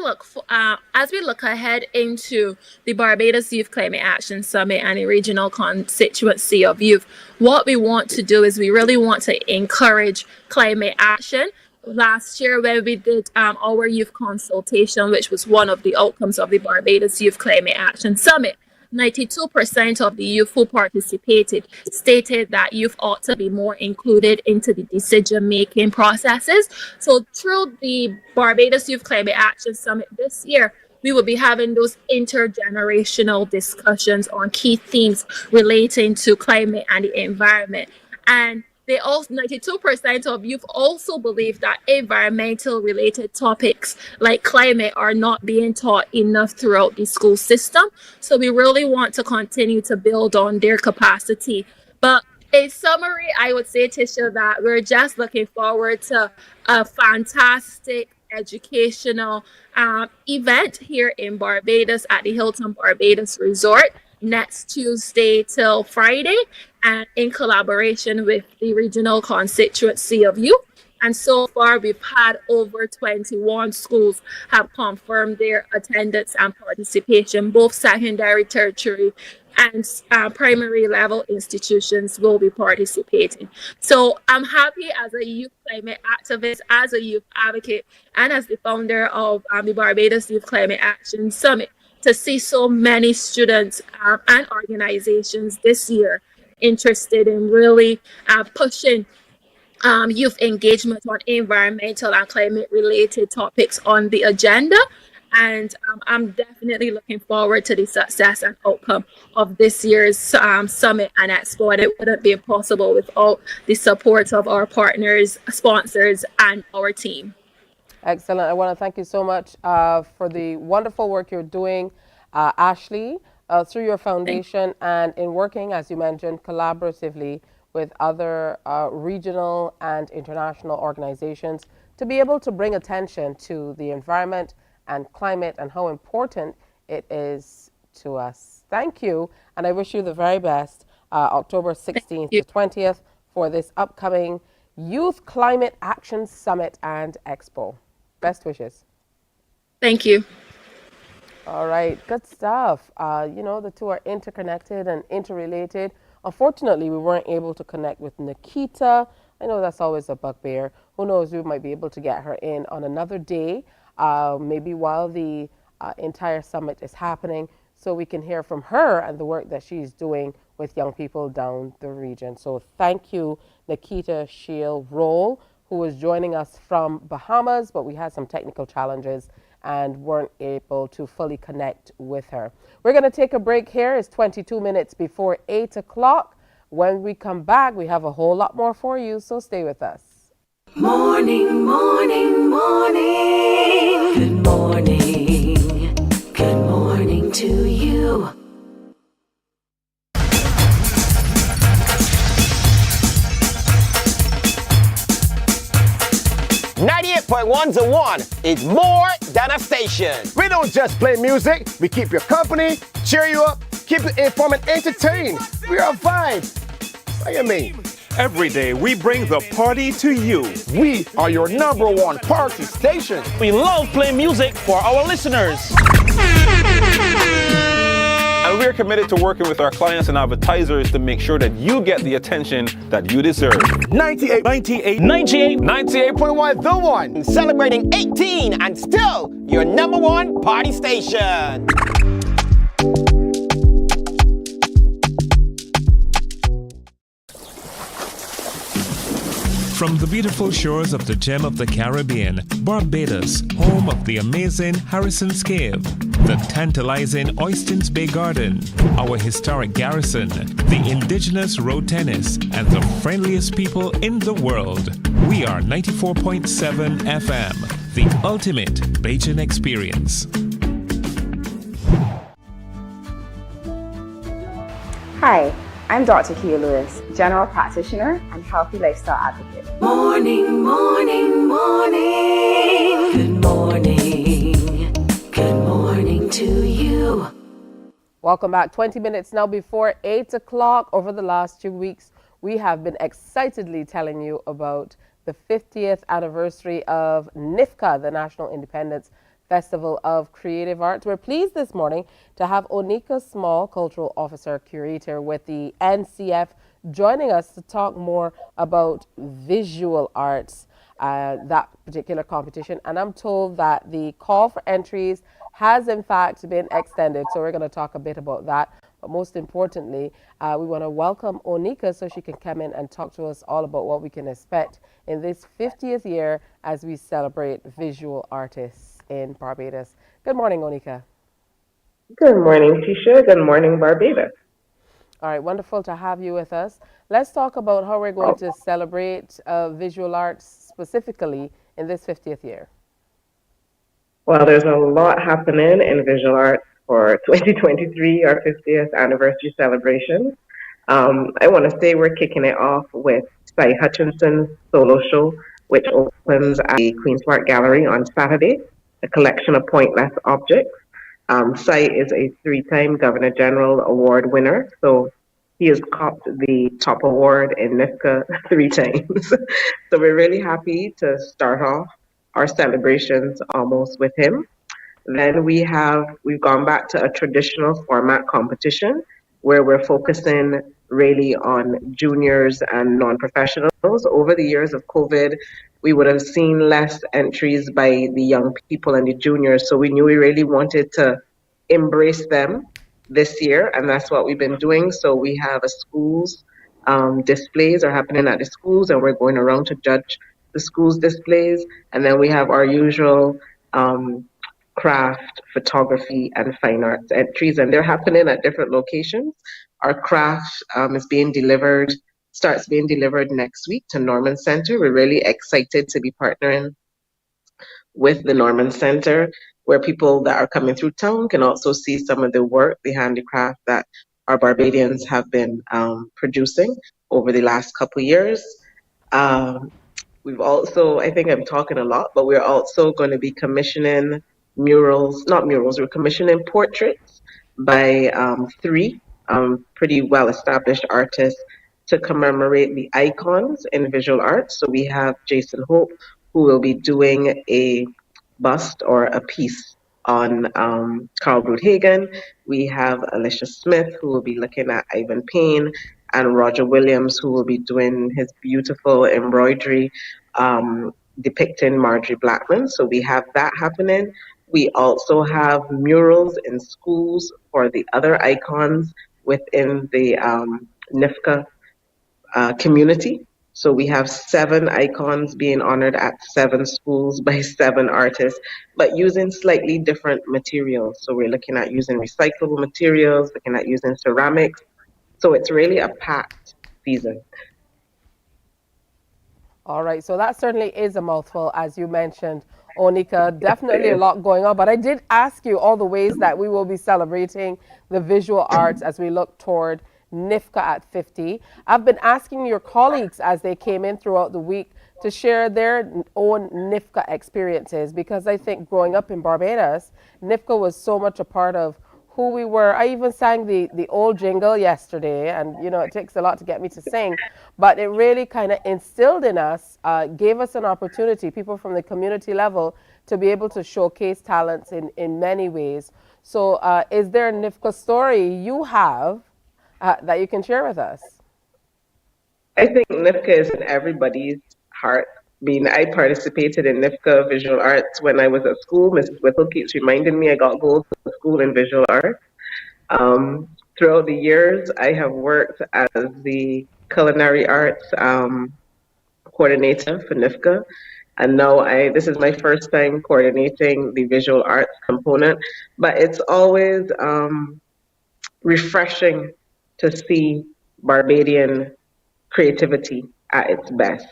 look ahead into the Barbados Youth Climate Action Summit and the regional constituency of youth, what we want to do is we really want to encourage climate action. Last year, when we did our youth consultation, which was one of the outcomes of the Barbados Youth Climate Action Summit, 92% of the youth who participated stated that youth ought to be more included into the decision-making processes. So through the Barbados Youth Climate Action Summit this year, we will be having those intergenerational discussions on key themes relating to climate and the environment. And they also 92% of youth also believe that environmental related topics like climate are not being taught enough throughout the school system. So we really want to continue to build on their capacity. But in summary, I would say, Tisha, that we're just looking forward to a fantastic educational event here in Barbados at the Hilton Barbados Resort next Tuesday till Friday, and in collaboration with the regional constituency of youth. And so far, we've had over 21 schools have confirmed their attendance and participation. Both secondary, tertiary, and primary level institutions will be participating. So I'm happy as a youth climate activist, as a youth advocate, and as the founder of the Barbados Youth Climate Action Summit to see so many students and organizations this year interested in really pushing youth engagement on environmental and climate related topics on the agenda. And I'm definitely looking forward to the success and outcome of this year's summit and expo. And it wouldn't be possible without the support of our partners, sponsors, and our team. Excellent. I want to thank you so much for the wonderful work you're doing, Ashley, through your foundation and in working, as you mentioned, collaboratively with other regional and international organizations to be able to bring attention to the environment and climate and how important it is to us. Thank you, and I wish you the very best October 16th to 20th for this upcoming Youth Climate Action Summit and Expo. Best wishes. Thank you. All right, good stuff. You know, the two are interconnected and interrelated. Unfortunately, we weren't able to connect with Nikita. I know that's always a bugbear. Who knows, we might be able to get her in on another day, maybe while the entire summit is happening, so we can hear from her and the work that she's doing with young people down the region. So thank you, Nikita Shield Roll, who was joining us from Bahamas, but we had some technical challenges and weren't able to fully connect with her. We're going to take a break here. It's 22 minutes before 8 o'clock. When we come back, we have a whole lot more for you, so stay with us. Morning, morning, morning. Good morning. Good morning to you. 98.1 to 1 is more than a station. We don't just play music, we keep you company, cheer you up, keep you informed and entertained. We're a vibe. What do you mean? Every day we bring the party to you. We are your #1 party station. We love playing music for our listeners. And we're committed to working with our clients and advertisers to make sure that you get the attention that you deserve. 98.1 The One. Celebrating 18 and still your #1 party station. From the beautiful shores of the gem of the Caribbean, Barbados, home of the amazing Harrison's Cave, the tantalizing Oystins Bay Garden, our historic garrison, the indigenous road tennis, and the friendliest people in the world. We are 94.7 FM, the ultimate Bajan experience. Hi, I'm Dr. Kia Lewis, General Practitioner and Healthy Lifestyle Advocate. Morning, morning, morning. Good morning. Good morning to you. Welcome back. 20 minutes now before 8 o'clock. Over the last 2 weeks, we have been excitedly telling you about the 50th anniversary of NIFCA, the National Independence Festival of Creative Arts. We're pleased this morning to have Onika Small, Cultural Officer Curator with the NCF, joining us to talk more about visual arts, that particular competition. And I'm told that the call for entries has in fact been extended, so we're going to talk a bit about that. But most importantly, we want to welcome Onika so she can come in and talk to us all about what we can expect in this 50th year as we celebrate visual artists in Barbados. Good morning, Onika. Good morning, Tisha. Good morning, Barbados. All right, wonderful to have you with us. Let's talk about how we're going to celebrate visual arts specifically in this 50th year. Well, there's a lot happening in visual arts for 2023, our 50th anniversary celebration. I want to say we're kicking it off with Cy Hutchinson's solo show, which opens at the Queen's Park Gallery on Saturday, a collection of pointless objects. Cy is a 3-time Governor General Award winner, so he has copped the top award in NIFCA 3 times. So we're really happy to start off our celebrations almost with him. Then we've gone back to a traditional format competition where we're focusing really on juniors and non-professionals. Over the years of COVID, we would have seen less entries by the young people and the juniors. So we knew we really wanted to embrace them this year, and that's what we've been doing. So we have a schools displays are happening at the schools, and we're going around to judge the schools displays. And then we have our usual craft, photography, and fine arts entries, and they're happening at different locations. Our craft starts being delivered next week to Norman Center. We're really excited to be partnering with the Norman Center, where people that are coming through town can also see some of the work, the handicraft that our Barbadians have been producing over the last couple years. We've also, I think I'm talking a lot, but we're also going to be commissioning we're commissioning portraits by 3 pretty well-established artists to commemorate the icons in visual arts. So we have Jason Hope, who will be doing a bust or a piece on Carl Broodhagen. We have Alicia Smith, who will be looking at Ivan Payne, and Roger Williams, who will be doing his beautiful embroidery depicting Marjorie Blackman. So we have that happening. We also have murals in schools for the other icons, within the NIFCA community. So we have 7 icons being honored at 7 schools by 7 artists, but using slightly different materials. So we're looking at using recyclable materials, looking at using ceramics. So it's really a packed season. All right, so that certainly is a mouthful, as you mentioned, Onika. Definitely a lot going on, but I did ask you all the ways that we will be celebrating the visual arts as we look toward NIFCA at 50. I've been asking your colleagues as they came in throughout the week to share their own NIFCA experiences, because I think growing up in Barbados, NIFCA was so much a part of who we were. I even sang the old jingle yesterday, and you know it takes a lot to get me to sing, but it really kind of instilled in us, gave us an opportunity, people from the community level, to be able to showcase talents in many ways. So is there a NIFCA story you have that you can share with us? I think NIFCA is in everybody's heart. I participated in NIFCA Visual Arts when I was at school. Mrs. Whittle keeps reminding me I got gold for school in visual arts. Throughout the years, I have worked as the culinary arts coordinator for NIFCA. And now this is my first time coordinating the visual arts component, but it's always refreshing to see Barbadian creativity at its best,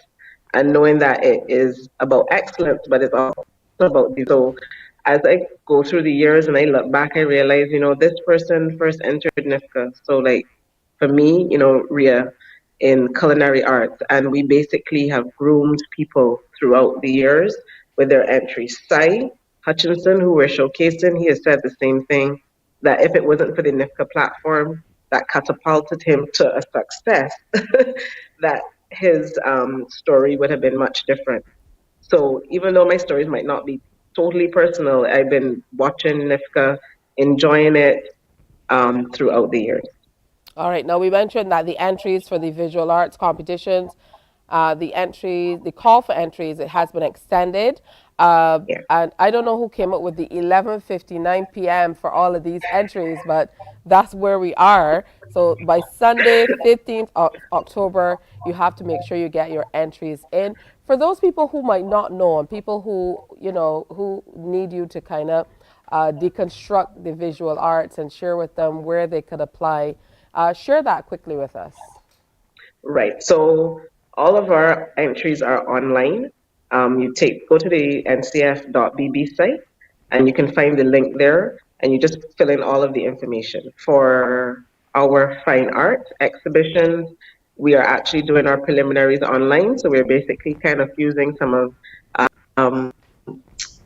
and knowing that it is about excellence, but it's also about the so. As I go through the years and I look back, I realize, this person first entered NIFCA. So, like, for me, Ria in culinary arts, and we basically have groomed people throughout the years with their entries. Sai Hutchinson, who we're showcasing, he has said the same thing, that if it wasn't for the NIFCA platform that catapulted him to a success, that his story would have been much different. So even though my stories might not be totally personal, I've been watching NIFCA, enjoying it throughout the years. All right, now we mentioned that the entries for the visual arts competitions, the call for entries, it has been extended. And I don't know who came up with the 11:59 p.m. for all of these entries, but that's where we are. So by Sunday, 15th of October, you have to make sure you get your entries in. For those people who might not know, and people who, who need you to kind of deconstruct the visual arts and share with them where they could apply, share that quickly with us. Right. So all of our entries are online. You go to the ncf.bb site, and you can find the link there, and you just fill in all of the information. For our fine art exhibitions, we are actually doing our preliminaries online. So we're basically kind of using some of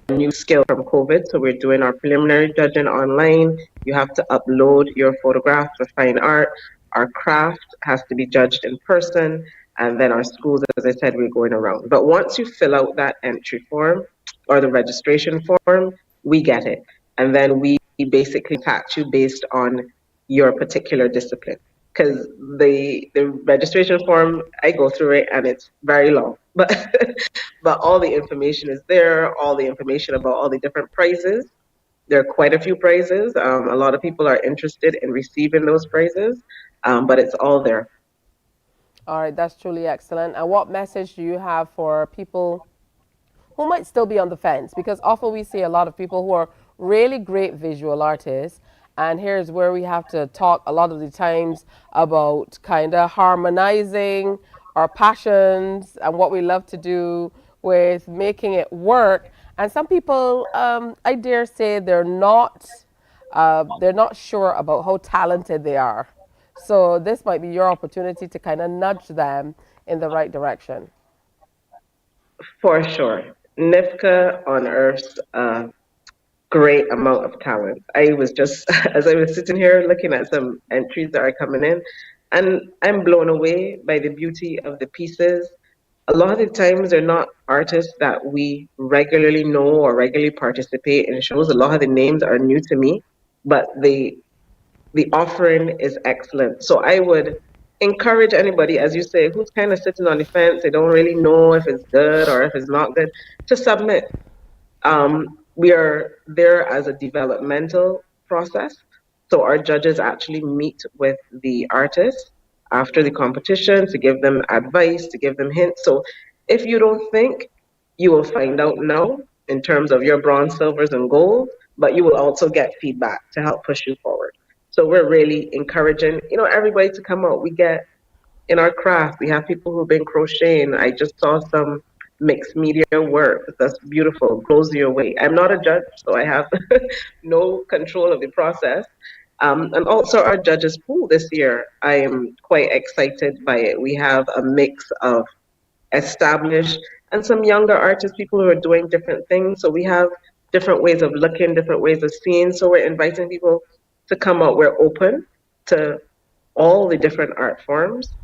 new skill from COVID. So we're doing our preliminary judging online. You have to upload your photographs for fine art. Our craft has to be judged in person. And then our schools, as I said, we're going around. But once you fill out that entry form or the registration form, we get it. And then we basically tax you based on your particular discipline. Because the registration form, I go through it and it's very long. But all the information is there, all the information about all the different prizes. There are quite a few prizes. A lot of people are interested in receiving those prizes, but it's all there. All right, that's truly excellent. And what message do you have for people who might still be on the fence? Because often we see a lot of people who are really great visual artists, and here's where we have to talk a lot of the times about kind of harmonizing our passions and what we love to do with making it work. And some people, I dare say, they're not sure about how talented they are. So this might be your opportunity to kind of nudge them in the right direction. For sure. NIFCA unearths a great amount of talent. I was just, as I was sitting here looking at some entries that are coming in, and I'm blown away by the beauty of the pieces. A lot of the times they're not artists that we regularly know or regularly participate in shows. A lot of the names are new to me, but the offering is excellent. So I would encourage anybody, as you say, who's kind of sitting on the fence, they don't really know if it's good or if it's not good, to submit. We are there as a developmental process. So our judges actually meet with the artists after the competition to give them advice, to give them hints. So if you don't think, you will find out now in terms of your bronze, silvers, and gold, but you will also get feedback to help push you forward. So we're really encouraging, everybody to come out. We get in our craft, we have people who've been crocheting. I just saw some mixed media work that's beautiful, blows you away. I'm not a judge, so I have no control of the process. And also our judges pool this year, I am quite excited by it. We have a mix of established and some younger artists, people who are doing different things. So we have different ways of looking, different ways of seeing. So we're inviting people to come out. We're open to all the different art forms.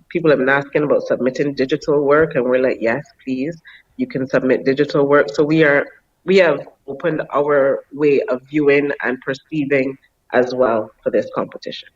People have been asking about submitting digital work, and we're like, yes, please, you can submit digital work. So we have opened our way of viewing and perceiving as well for this competition.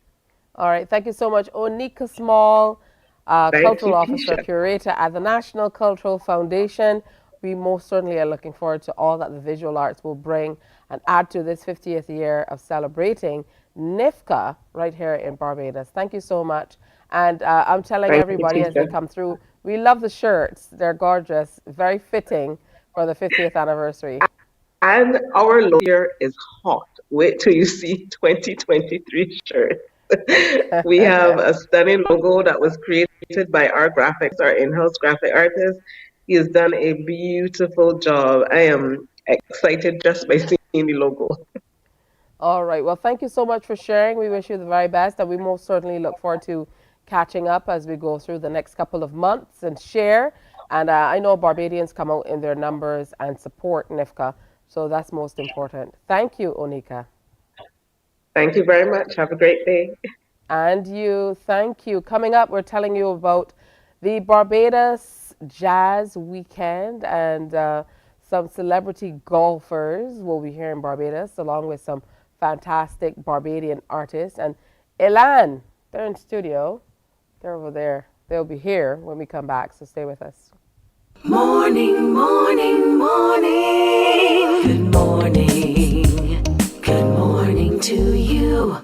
All right, thank you so much. Onika Small, Cultural you, Officer, Keisha. Curator at the National Cultural Foundation. We most certainly are looking forward to all that the visual arts will bring and add to this 50th year of celebrating NIFCA right here in Barbados. Thank you so much. And I'm telling Thank you, everybody as they Keisha. come through, we love the shirts. They're gorgeous, very fitting for the 50th anniversary. And our logo here is hot. Wait till you see 2023 shirts. We have a stunning logo that was created by our graphics, our in-house graphic artist. He has done a beautiful job. I am excited just by seeing the logo. All right. Well, thank you so much for sharing. We wish you the very best, and we most certainly look forward to catching up as we go through the next couple of months and share. And I know Barbadians come out in their numbers and support NIFCA, so that's most important. Thank you, Onika. Thank you very much. Have a great day. And you, thank you. Coming up, we're telling you about the Barbados Jazz Weekend, and some celebrity golfers will be here in Barbados, along with some fantastic Barbadian artists. And Elan, they're in studio. They're over there. They'll be here when we come back, so stay with us. Morning, morning, morning. Good morning. Good morning to you.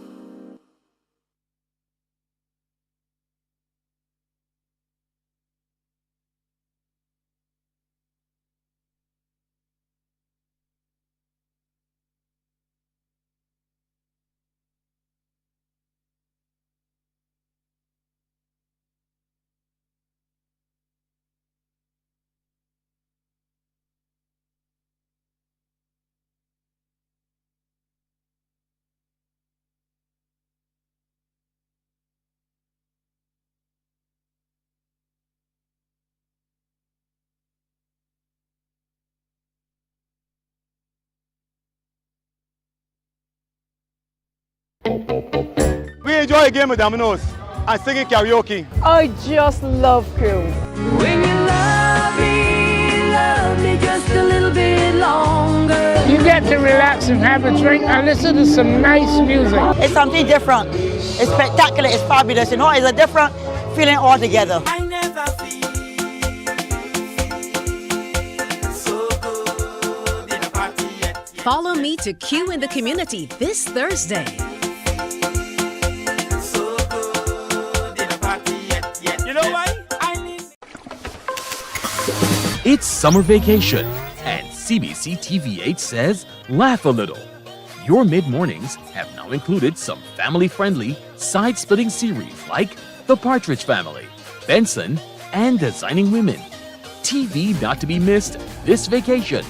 We enjoy a game of dominoes and singing karaoke. I just love cruise. When you love me just a little bit longer. You get to relax and have a drink and listen to some nice music. It's something different. It's spectacular. It's fabulous. It's a different feeling altogether. I never feel so good in a party yet. Follow me to Q in the Community this Thursday. You know why? It's summer vacation, and CBC TV8 says laugh a little. Your mid-mornings have now included some family-friendly, side-splitting series like The Partridge Family, Benson, and Designing Women. TV not to be missed this vacation.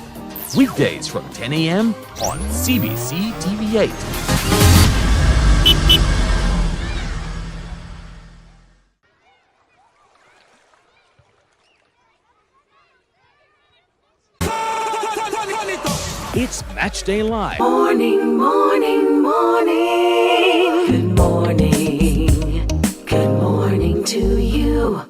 Weekdays from 10 a.m. on CBC TV8. It's Match Day Live. Morning, morning, morning. Good morning. Good morning to you.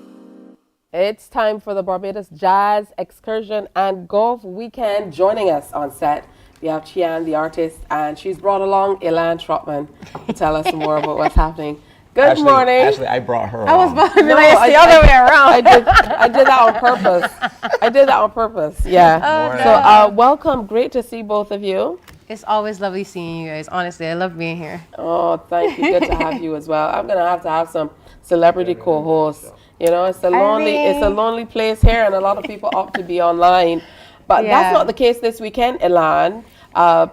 It's time for the Barbados Jazz Excursion and Golf Weekend. Joining us on set, we have Chian, the artist, and she's brought along Elan Trotman to tell us more about what's happening. Good morning. Actually, I brought her. I was along. about to be like, it's the other way around. I did that on purpose. I did that on purpose. Yeah. Oh, So welcome. Great to see both of you. It's always lovely seeing you guys. Honestly, I love being here. Oh, thank you. Good to have you as well. I'm gonna have some celebrity co-hosts. You know, it's a lonely place here, and a lot of people opt to be online. But that's not the case this weekend, Elan.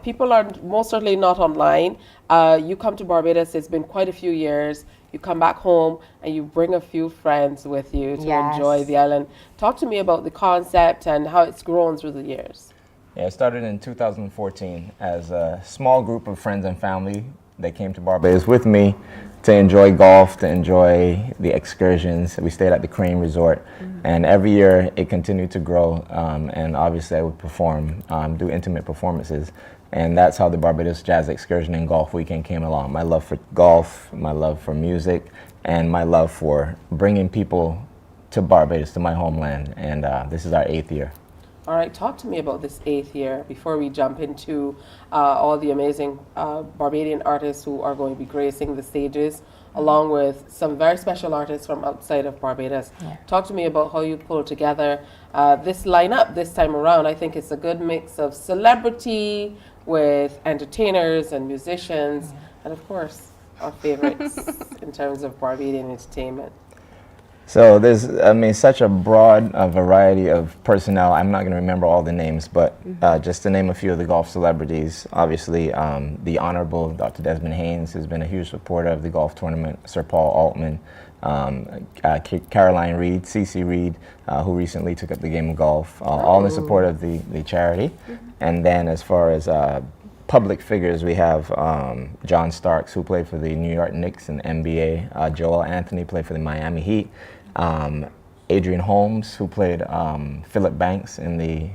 People are most certainly not online. You come to Barbados, it's been quite a few years. You come back home and you bring a few friends with you to enjoy the island. Talk to me about the concept and how it's grown through the years. Yeah, it started in 2014 as a small group of friends and family that came to Barbados with me to enjoy golf, to enjoy the excursions. We stayed at the Crane Resort, and every year it continued to grow, and obviously I would perform, do intimate performances, and that's how the Barbados Jazz Excursion and Golf Weekend came along. My love for golf, my love for music, and my love for bringing people to Barbados, to my homeland, and this is our 8th year. All right, talk to me about this 8th year before we jump into all the amazing Barbadian artists who are going to be gracing the stages, along with some very special artists from outside of Barbados. Talk to me about how you pull together this lineup this time around. I think it's a good mix of celebrity with entertainers and musicians, and of course, our favorites in terms of Barbadian entertainment. So there's, such a broad variety of personnel. I'm not going to remember all the names, but just to name a few of the golf celebrities, obviously the Honorable Dr. Desmond Haynes has been a huge supporter of the golf tournament, Sir Paul Altman, Caroline Reed, CC Reed, who recently took up the game of golf, all in support of the charity. And then as far as public figures, we have John Starks, who played for the New York Knicks in the NBA. Joel Anthony played for the Miami Heat. Adrian Holmes, who played Philip Banks in the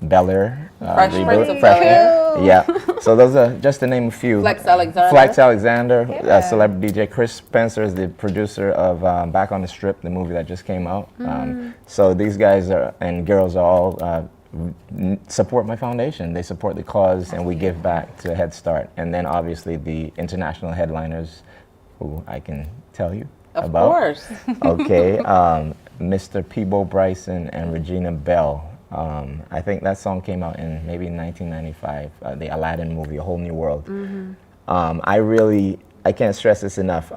Bel Air reboot. Yeah. So those are just to name a few. Flex Alexander. Flex Alexander, celebrity DJ. Chris Spencer is the producer of Back on the Strip, the movie that just came out. So these guys and girls are all support my foundation. They support the cause, and we give back to Head Start. And then obviously the international headliners, who I can tell you about. Of course. Okay, Mr. Peebo Bryson and Regina Bell. I think that song came out in maybe 1995, the Aladdin movie, A Whole New World. I can't stress this enough.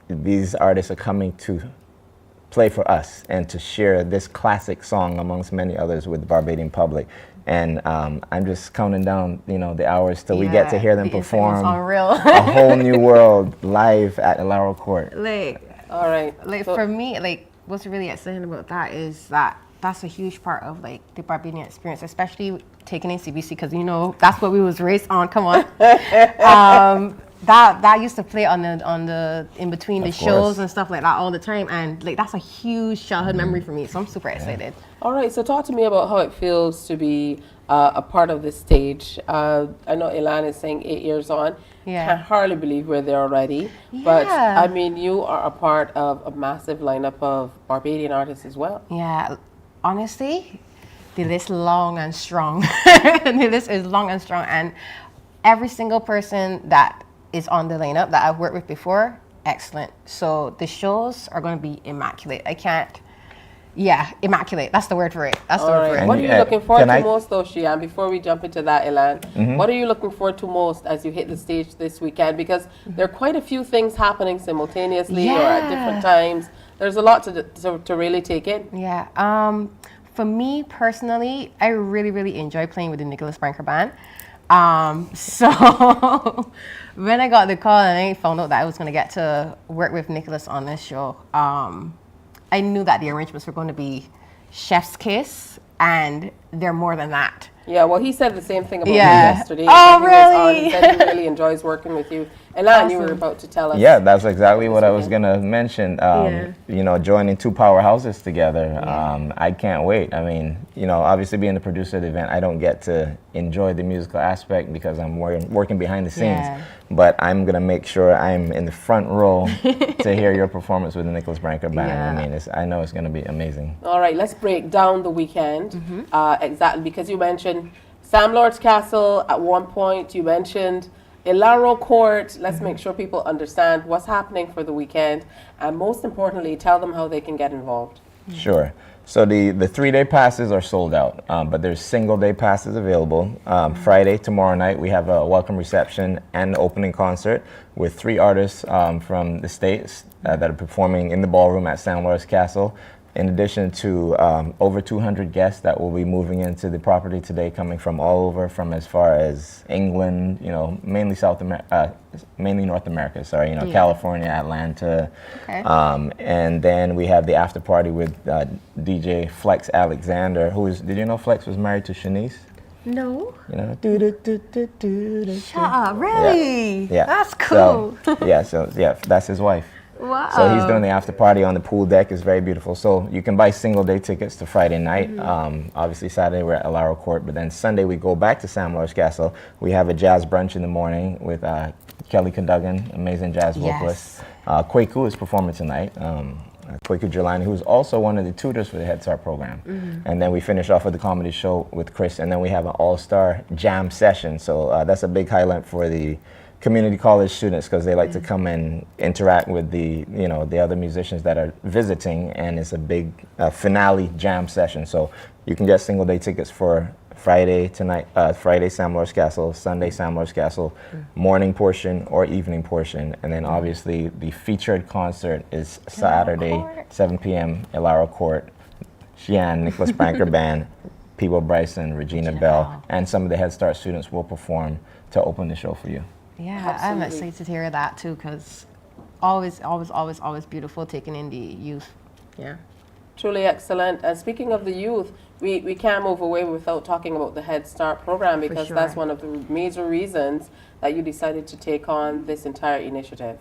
These artists are coming to play for us and to share this classic song amongst many others with the Barbadian public. And I'm just counting down, the hours till we get to hear them perform A Whole New World live at Ilaro Court. All right. For me, what's really exciting about that is that that's a huge part of the Barbadian experience, especially taking in CBC, because that's what we was raised on. Come on. That used to play on the in between the shows and stuff like that all the time, and that's a huge childhood memory for me. So I'm super excited. All right, so talk to me about how it feels to be a part of this stage. I know Elan is saying 8 years on. Can't hardly believe we're there already. But you are a part of a massive lineup of Barbadian artists as well. Yeah, honestly, the list long and strong. The list is long and strong, and every single person that is on the lineup that I've worked with before, excellent. So the shows are going to be immaculate. Immaculate. That's the word for it. That's the word for it. What are you looking forward to most, though, Shian? Before we jump into that, Elan, what are you looking forward to most as you hit the stage this weekend? Because there are quite a few things happening simultaneously or at different times. There's a lot to really take in. Yeah. For me personally, I really, really enjoy playing with the Nicholas Branker Band. So when I got the call and I found out that I was going to get to work with Nicholas on this show, I knew that the arrangements were going to be chef's kiss, and they're more than that. Yeah, well, he said the same thing about me yesterday. Oh, really? He said he really enjoys working with you. Elan, you were about to tell us. Yeah, that's exactly what I was going to mention. Joining two powerhouses together. I can't wait. Obviously being the producer of the event, I don't get to enjoy the musical aspect because I'm working behind the scenes. But I'm going to make sure I'm in the front row to hear your performance with the Nicholas Branker Band. I know it's going to be amazing. All right, let's break down the weekend. Exactly, because you mentioned Sam Lord's Castle at one point. You mentioned Ilaro Court. Let's make sure people understand what's happening for the weekend, and most importantly, tell them how they can get involved. Sure. So the 3-day passes are sold out, but there's single-day passes available. Friday, tomorrow night, we have a welcome reception and opening concert with 3 artists from the States that are performing in the ballroom at San Loris Castle. In addition to over 200 guests that will be moving into the property today, coming from all over, from as far as England, mainly mainly North America. Sorry, California, Atlanta, and then we have the after party with DJ Flex Alexander, did you know Flex was married to Shanice? No. Shut up, really? Yeah. That's cool. So that's his wife. Wow. So he's doing the after party on the pool deck. It's very beautiful. So you can buy single day tickets to Friday night. Obviously Saturday we're at Alaro Court, but then Sunday we go back to San Loris Castle. We have a jazz brunch in the morning with Kelly Cadogan, amazing jazz vocalist. Kwaku is performing tonight. Kwaku Jelani, who's also one of the tutors for the Head Start program. And then we finish off with the comedy show with Chris, and then we have an all-star jam session. So that's a big highlight for the community college students because they like to come and interact with the other musicians that are visiting, and it's a big finale jam session. So you can get single day tickets for Friday tonight, Friday San Loris Castle, Sunday San Loris Castle, morning portion or evening portion, and then obviously the featured concert is Saturday 7 p.m. Alaro Court. Shian, Nicholas Branker Band, Peebo Bryson, Regina Bell, and some of the Head Start students will perform to open the show for you. Yeah, I'm excited to hear that too, because always beautiful taking in the youth. Yeah. Truly excellent. And speaking of the youth, we can't move away without talking about the Head Start program, because that's one of the major reasons that you decided to take on this entire initiative.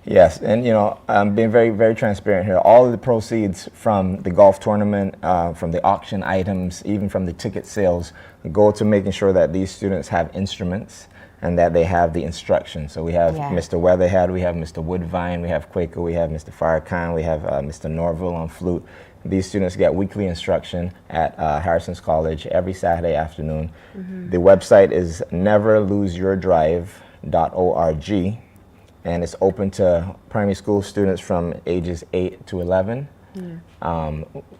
Yes, and I'm being very, very transparent here. All of the proceeds from the golf tournament, from the auction items, even from the ticket sales, go to making sure that these students have instruments and that they have the instruction. So we have Mr. Weatherhead, we have Mr. Woodvine, we have Quaker, we have Mr. Farrakhan, we have Mr. Norville on flute. These students get weekly instruction at Harrison's College every Saturday afternoon. The website is neverloseyourdrive.org, and it's open to primary school students from ages 8 to 11.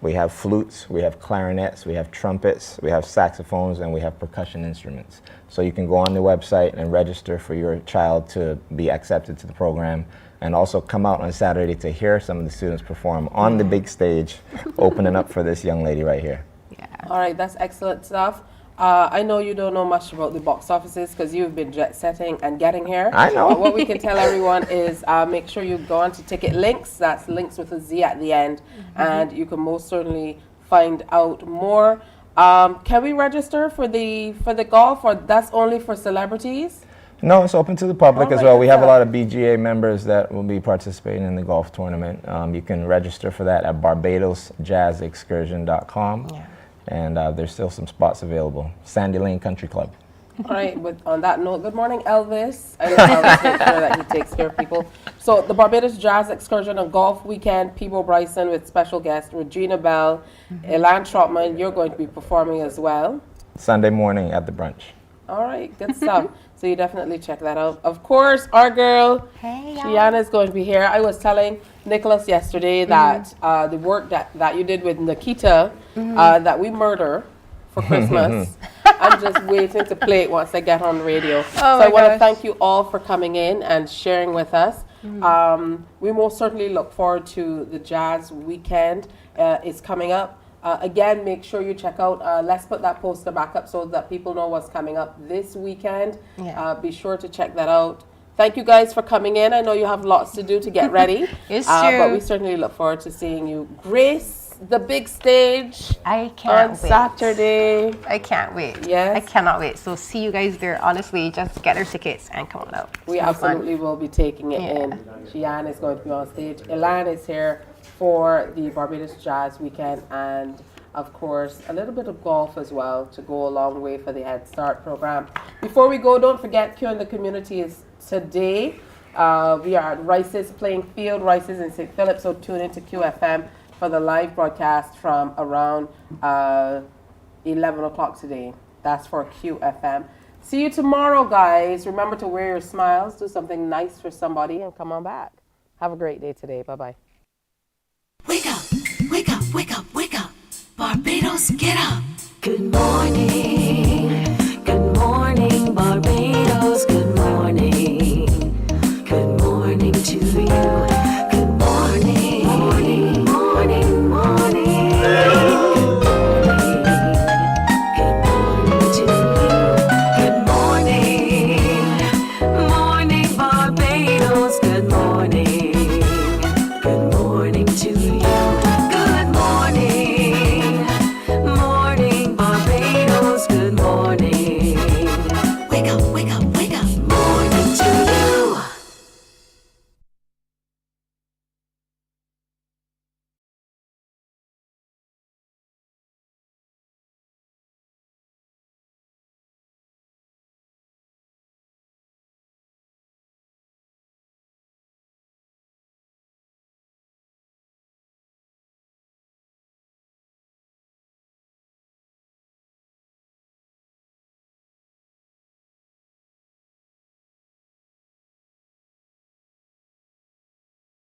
We have flutes, we have clarinets, we have trumpets, we have saxophones, and we have percussion instruments. So you can go on the website and register for your child to be accepted to the program, and also come out on Saturday to hear some of the students perform on the big stage, opening up for this young lady right here. All right, that's excellent stuff. I know you don't know much about the box offices because you've been jet setting and getting here. I know. But what we can tell everyone is make sure you go on to Ticket Links. That's links with a Z at the end, and you can most certainly find out more. Can we register for the golf, or that's only for celebrities? No, it's open to the public as well. We have a lot of BGA members that will be participating in the golf tournament. You can register for that at BarbadosJazzExcursion.com. And there's still some spots available. Sandy Lane Country Club. All right, on that note, good morning, Elvis. I know Elvis makes sure that he takes care of people. So the Barbados Jazz Excursion and Golf Weekend, Peebo Bryson with special guest Regina Bell, Elan Trotman, you're going to be performing as well. Sunday morning at the brunch. All right, good stuff. So you definitely check that out. Of course, our girl, Shiana, is going to be here. I was telling Nicholas yesterday that the work that you did with Nikita, that we murder for Christmas. I'm just waiting to play it once I get on the radio. So I want to thank you all for coming in and sharing with us. We most certainly look forward to the Jazz Weekend. It's coming up. Again, make sure you check out, let's put that poster back up so that people know what's coming up this weekend. Be sure to check that out. Thank you guys for coming in. I know you have lots to do to get ready. It's true. But we certainly look forward to seeing you grace the big stage on Saturday. I can't wait. Yes. I cannot wait. So see you guys there. Honestly, just get your tickets and come on out. We absolutely will be taking it in. Shian is going to be on stage. Elan is here for the Barbados Jazz Weekend, and of course a little bit of golf as well to go a long way for the Head Start program. Before we go, don't forget Q in the Community is today. We are at Rice's playing field, Rice's in St. Philip, so tune into QFM for the live broadcast from around 11 o'clock today. That's for QFM. See you tomorrow, guys. Remember to wear your smiles, do something nice for somebody, and come on back. Have a great day today. Bye-bye. Wake up, wake up. wake up, wake up. Barbados, get up. Good morning. Good morning, Barbados. Good morning. Good morning to you.